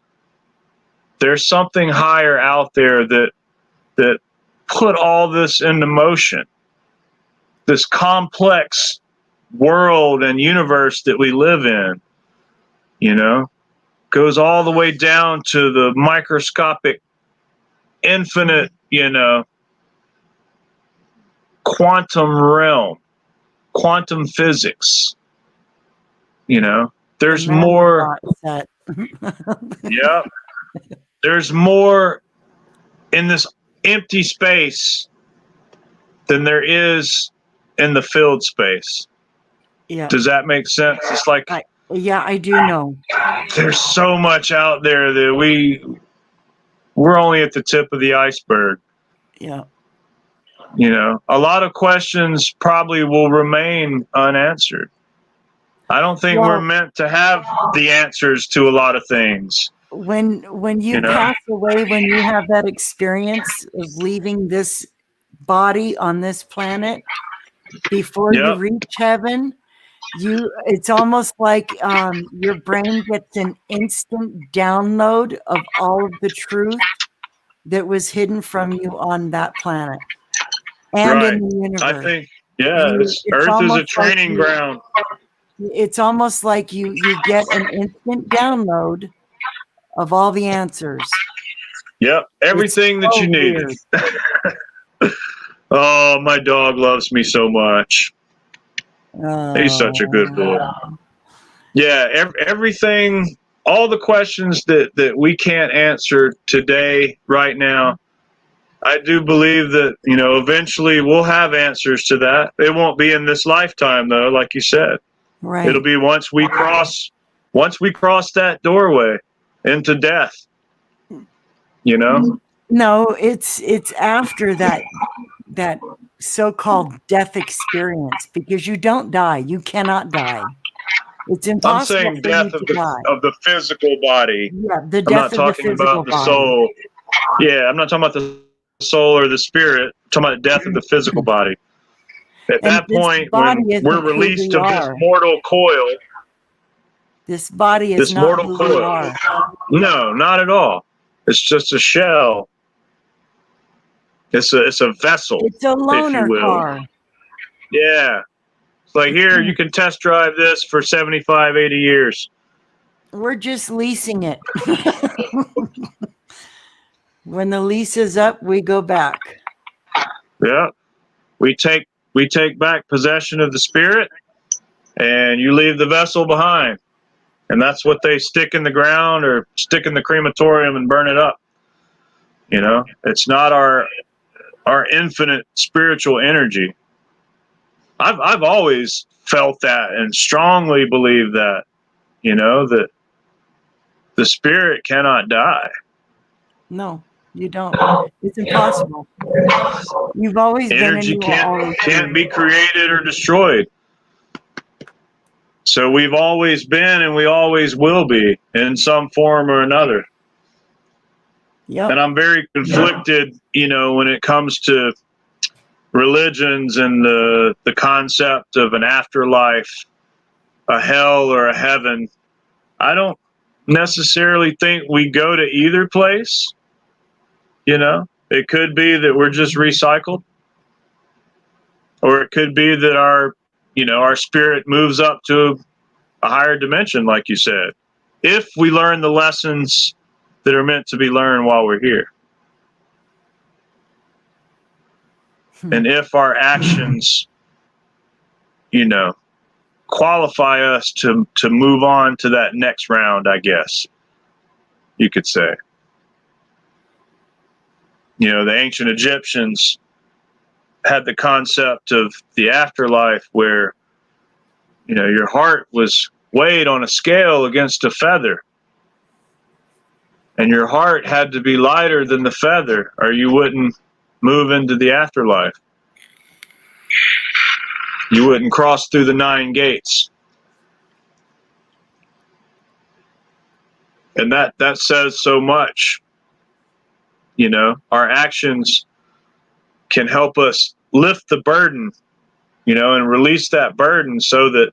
There's something higher out there that put all this into motion. This complex world and universe that we live in, goes all the way down to the microscopic, infinite, quantum realm, quantum physics. There's more. Yeah. There's more in this empty space than there is in the filled space. Yeah. Does that make sense? It's like, I do know. There's so much out there that we're only at the tip of the iceberg. Yeah. A lot of questions probably will remain unanswered. I don't think we're meant to have the answers to a lot of things. When you pass away, when you have that experience of leaving this body on this planet, before you reach heaven, it's almost like your brain gets an instant download of all of the truth that was hidden from you on that planet and in the universe. I think, Earth is a training ground. It's almost like you get an instant download of all the answers. Yep, everything that you needed. Oh, my dog loves me so much. He's such a good boy. Yeah, everything, all the questions that we can't answer today, right now, I do believe that, eventually we'll have answers to that. It won't be in this lifetime, though, like you said. Right. It'll be once we cross that doorway into death. No, it's after that so-called death experience, because you don't die. You cannot die. It's impossible. I'm saying death of the physical body. Yeah, the death of the physical body. Soul. Yeah, I'm not talking about the soul or the spirit. I'm talking about the death of the physical body. At that point, when we're released of this mortal coil. This body is not who we are. No, not at all. It's just a shell. It's a vessel. It's a loaner car. Yeah. It's like, here, you can test drive this for 75, 80 years. We're just leasing it. When the lease is up, we go back. Yeah. We take back possession of the spirit, and you leave the vessel behind. And that's what they stick in the ground or stick in the crematorium and burn it up. It's not our infinite spiritual energy. I've always felt that and strongly believe that, that the spirit cannot die. No, you don't. It's impossible. You've always been and Energy you will always can't be. be created or destroyed. So we've always been and we always will be in some form or another. Yep. And I'm very conflicted, when it comes to religions and the concept of an afterlife, a hell or a heaven. I don't necessarily think we go to either place. It could be that we're just recycled, or it could be that our spirit moves up to a higher dimension, like you said, if we learn the lessons that are meant to be learned while we're here. And if our actions, qualify us to move on to that next round, I guess you could say. The ancient Egyptians had the concept of the afterlife where, your heart was weighed on a scale against a feather. And your heart had to be lighter than the feather, or you wouldn't move into the afterlife. You wouldn't cross through the 9 gates. And that says so much. Our actions can help us lift the burden, and release that burden so that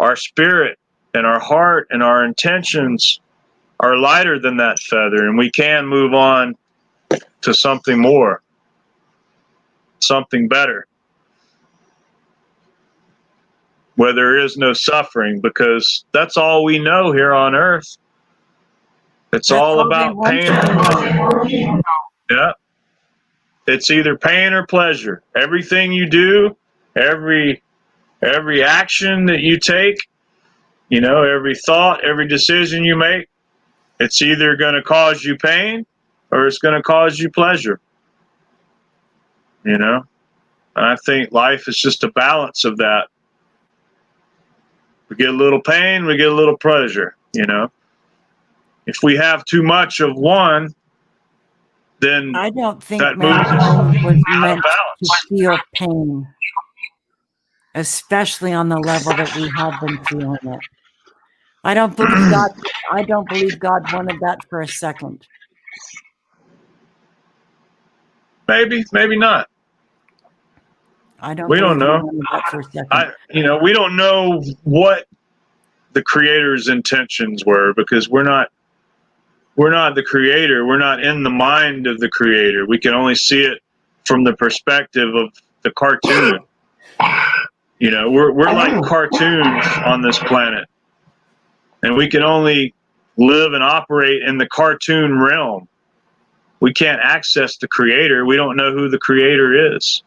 our spirit and our heart and our intentions are lighter than that feather, and we can move on to something more, something better, where there is no suffering, because that's all we know here on earth. It's all about pain. Yeah. It's either pain or pleasure. Everything you do, every action that you take, every thought, every decision you make, it's either going to cause you pain or it's going to cause you pleasure. And I think life is just a balance of that. We get a little pain, we get a little pleasure, If we have too much of one, then I don't think that mankind was meant to balance. feel pain, especially on the level that we have been feeling it. I don't believe God wanted that for a second. Maybe not. We don't know. That for a second. We don't know what the creator's intentions were, because we're not the creator. We're not in the mind of the creator. We can only see it from the perspective of the cartoon. We're like cartoons on this planet, and we can only live and operate in the cartoon realm. We can't access the creator. We don't know who the creator is.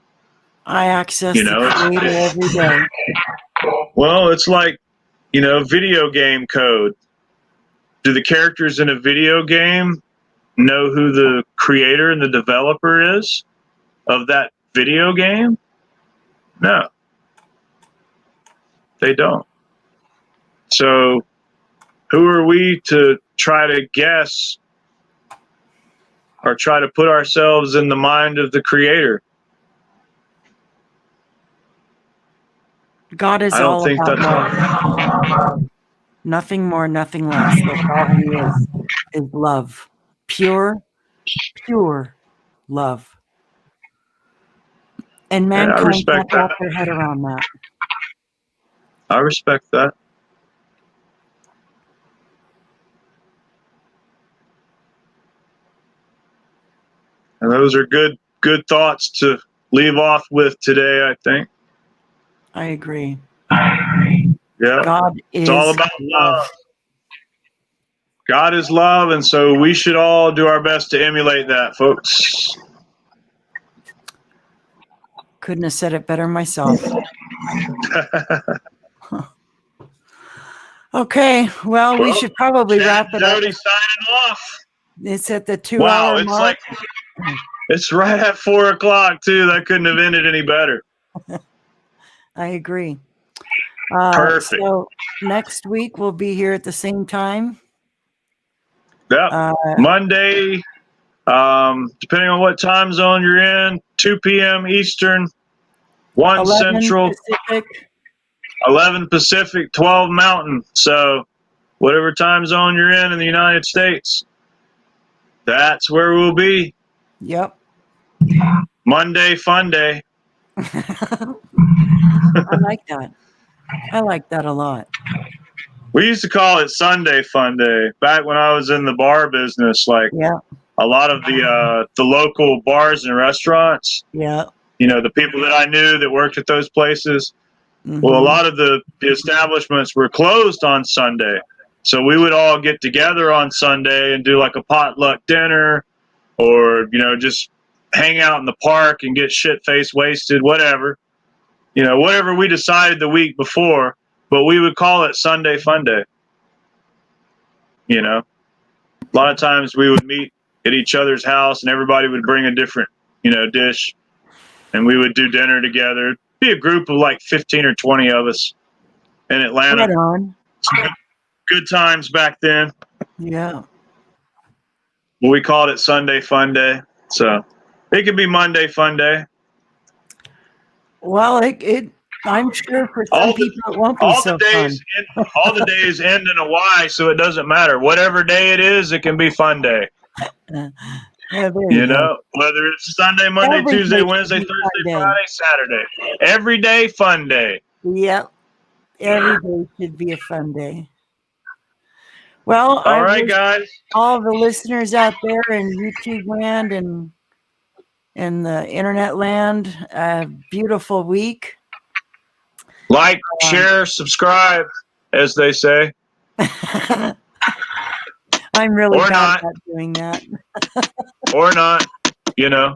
I access the creator every day. Well, it's like, video game code. Do the characters in a video game know who the creator and the developer is of that video game? No, they don't. So who are we to try to guess or try to put ourselves in the mind of the creator? God is all about love. Nothing more, nothing less. That's all he is love. Pure love. And mankind can't wrap their head around that. I respect that. And those are good thoughts to leave off with today, I think. I agree. Yeah. God is it's all about love. God is love, and so we should all do our best to emulate that, folks. Couldn't have said it better myself. Okay, well, we should probably wrap it up. Jody signing off. It's at the 2-hour mark. It's right at 4 o'clock too. That couldn't have ended any better. I agree. Perfect. So next week we'll be here at the same time. Yep. Monday, depending on what time zone you're in, 2 p.m. Eastern, 1 11 Central, Pacific. 11 Pacific, 12 Mountain. So whatever time zone you're in the United States, that's where we'll be. Yep. Monday Fun Day. I like that. I like that a lot. We used to call it Sunday Fun Day back when I was in the bar business. Like a lot of the local bars and restaurants. Yeah. You know, the people that I knew that worked at those places. Mm-hmm. Well, a lot of the establishments were closed on Sunday. So we would all get together on Sunday and do like a potluck dinner, or, you know, just hang out in the park and get shit-faced wasted, whatever. You know, whatever we decided the week before, but we would call it Sunday Fun Day. You know, a lot of times we would meet at each other's house and everybody would bring a different, you know, dish, and we would do dinner together. It'd be a group of like 15 or 20 of us in Atlanta. Right on. Good times back then. Yeah. Well, we called it Sunday Fun Day. So it could be Monday Fun Day. Well, I'm sure for some people it won't be so fun. All the days end in a Y, so it doesn't matter. Whatever day it is, it can be Fun Day. You know, whether it's Sunday, Monday, Tuesday, Wednesday, Thursday, Friday, Saturday. Every day, Fun Day. Yep. Every day should be a fun day. Well, all right, guys. All the listeners out there in YouTube land and the internet land, a beautiful week. Like, share, subscribe, as they say. I'm really bad at doing that. Or not, you know.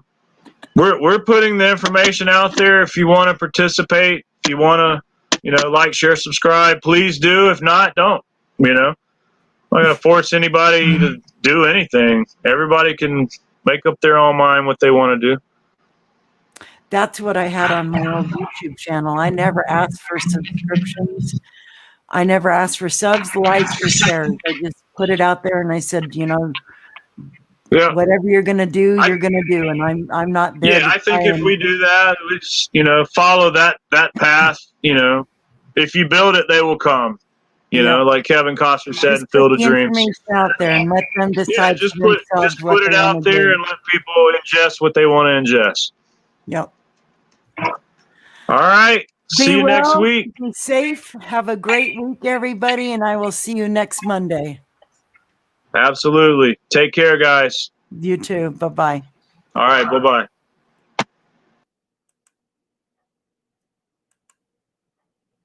We're putting the information out there. If you want to participate, if you want to, you know, like, share, subscribe, please do. If not, don't, you know. I'm not going to force anybody to do anything. Everybody can make up their own mind what they want to do. That's what I had on my old YouTube channel. I never asked for subscriptions. I never asked for subs, likes, or shares. I just put it out there and I said, you know, whatever you're going to do, you're going to do. And I'm not there. Yeah, I think if we do that, we just, you know, follow that path, you know, if you build it, they will come. You know, like Kevin Costner said in Field of Dreams. Information out there and let them decide. Just put it out there and let people ingest what they want to ingest. Yep. All right. See you next week. Be safe. Have a great week, everybody, and I will see you next Monday. Absolutely. Take care, guys. You too. Bye-bye. All right. Bye-bye.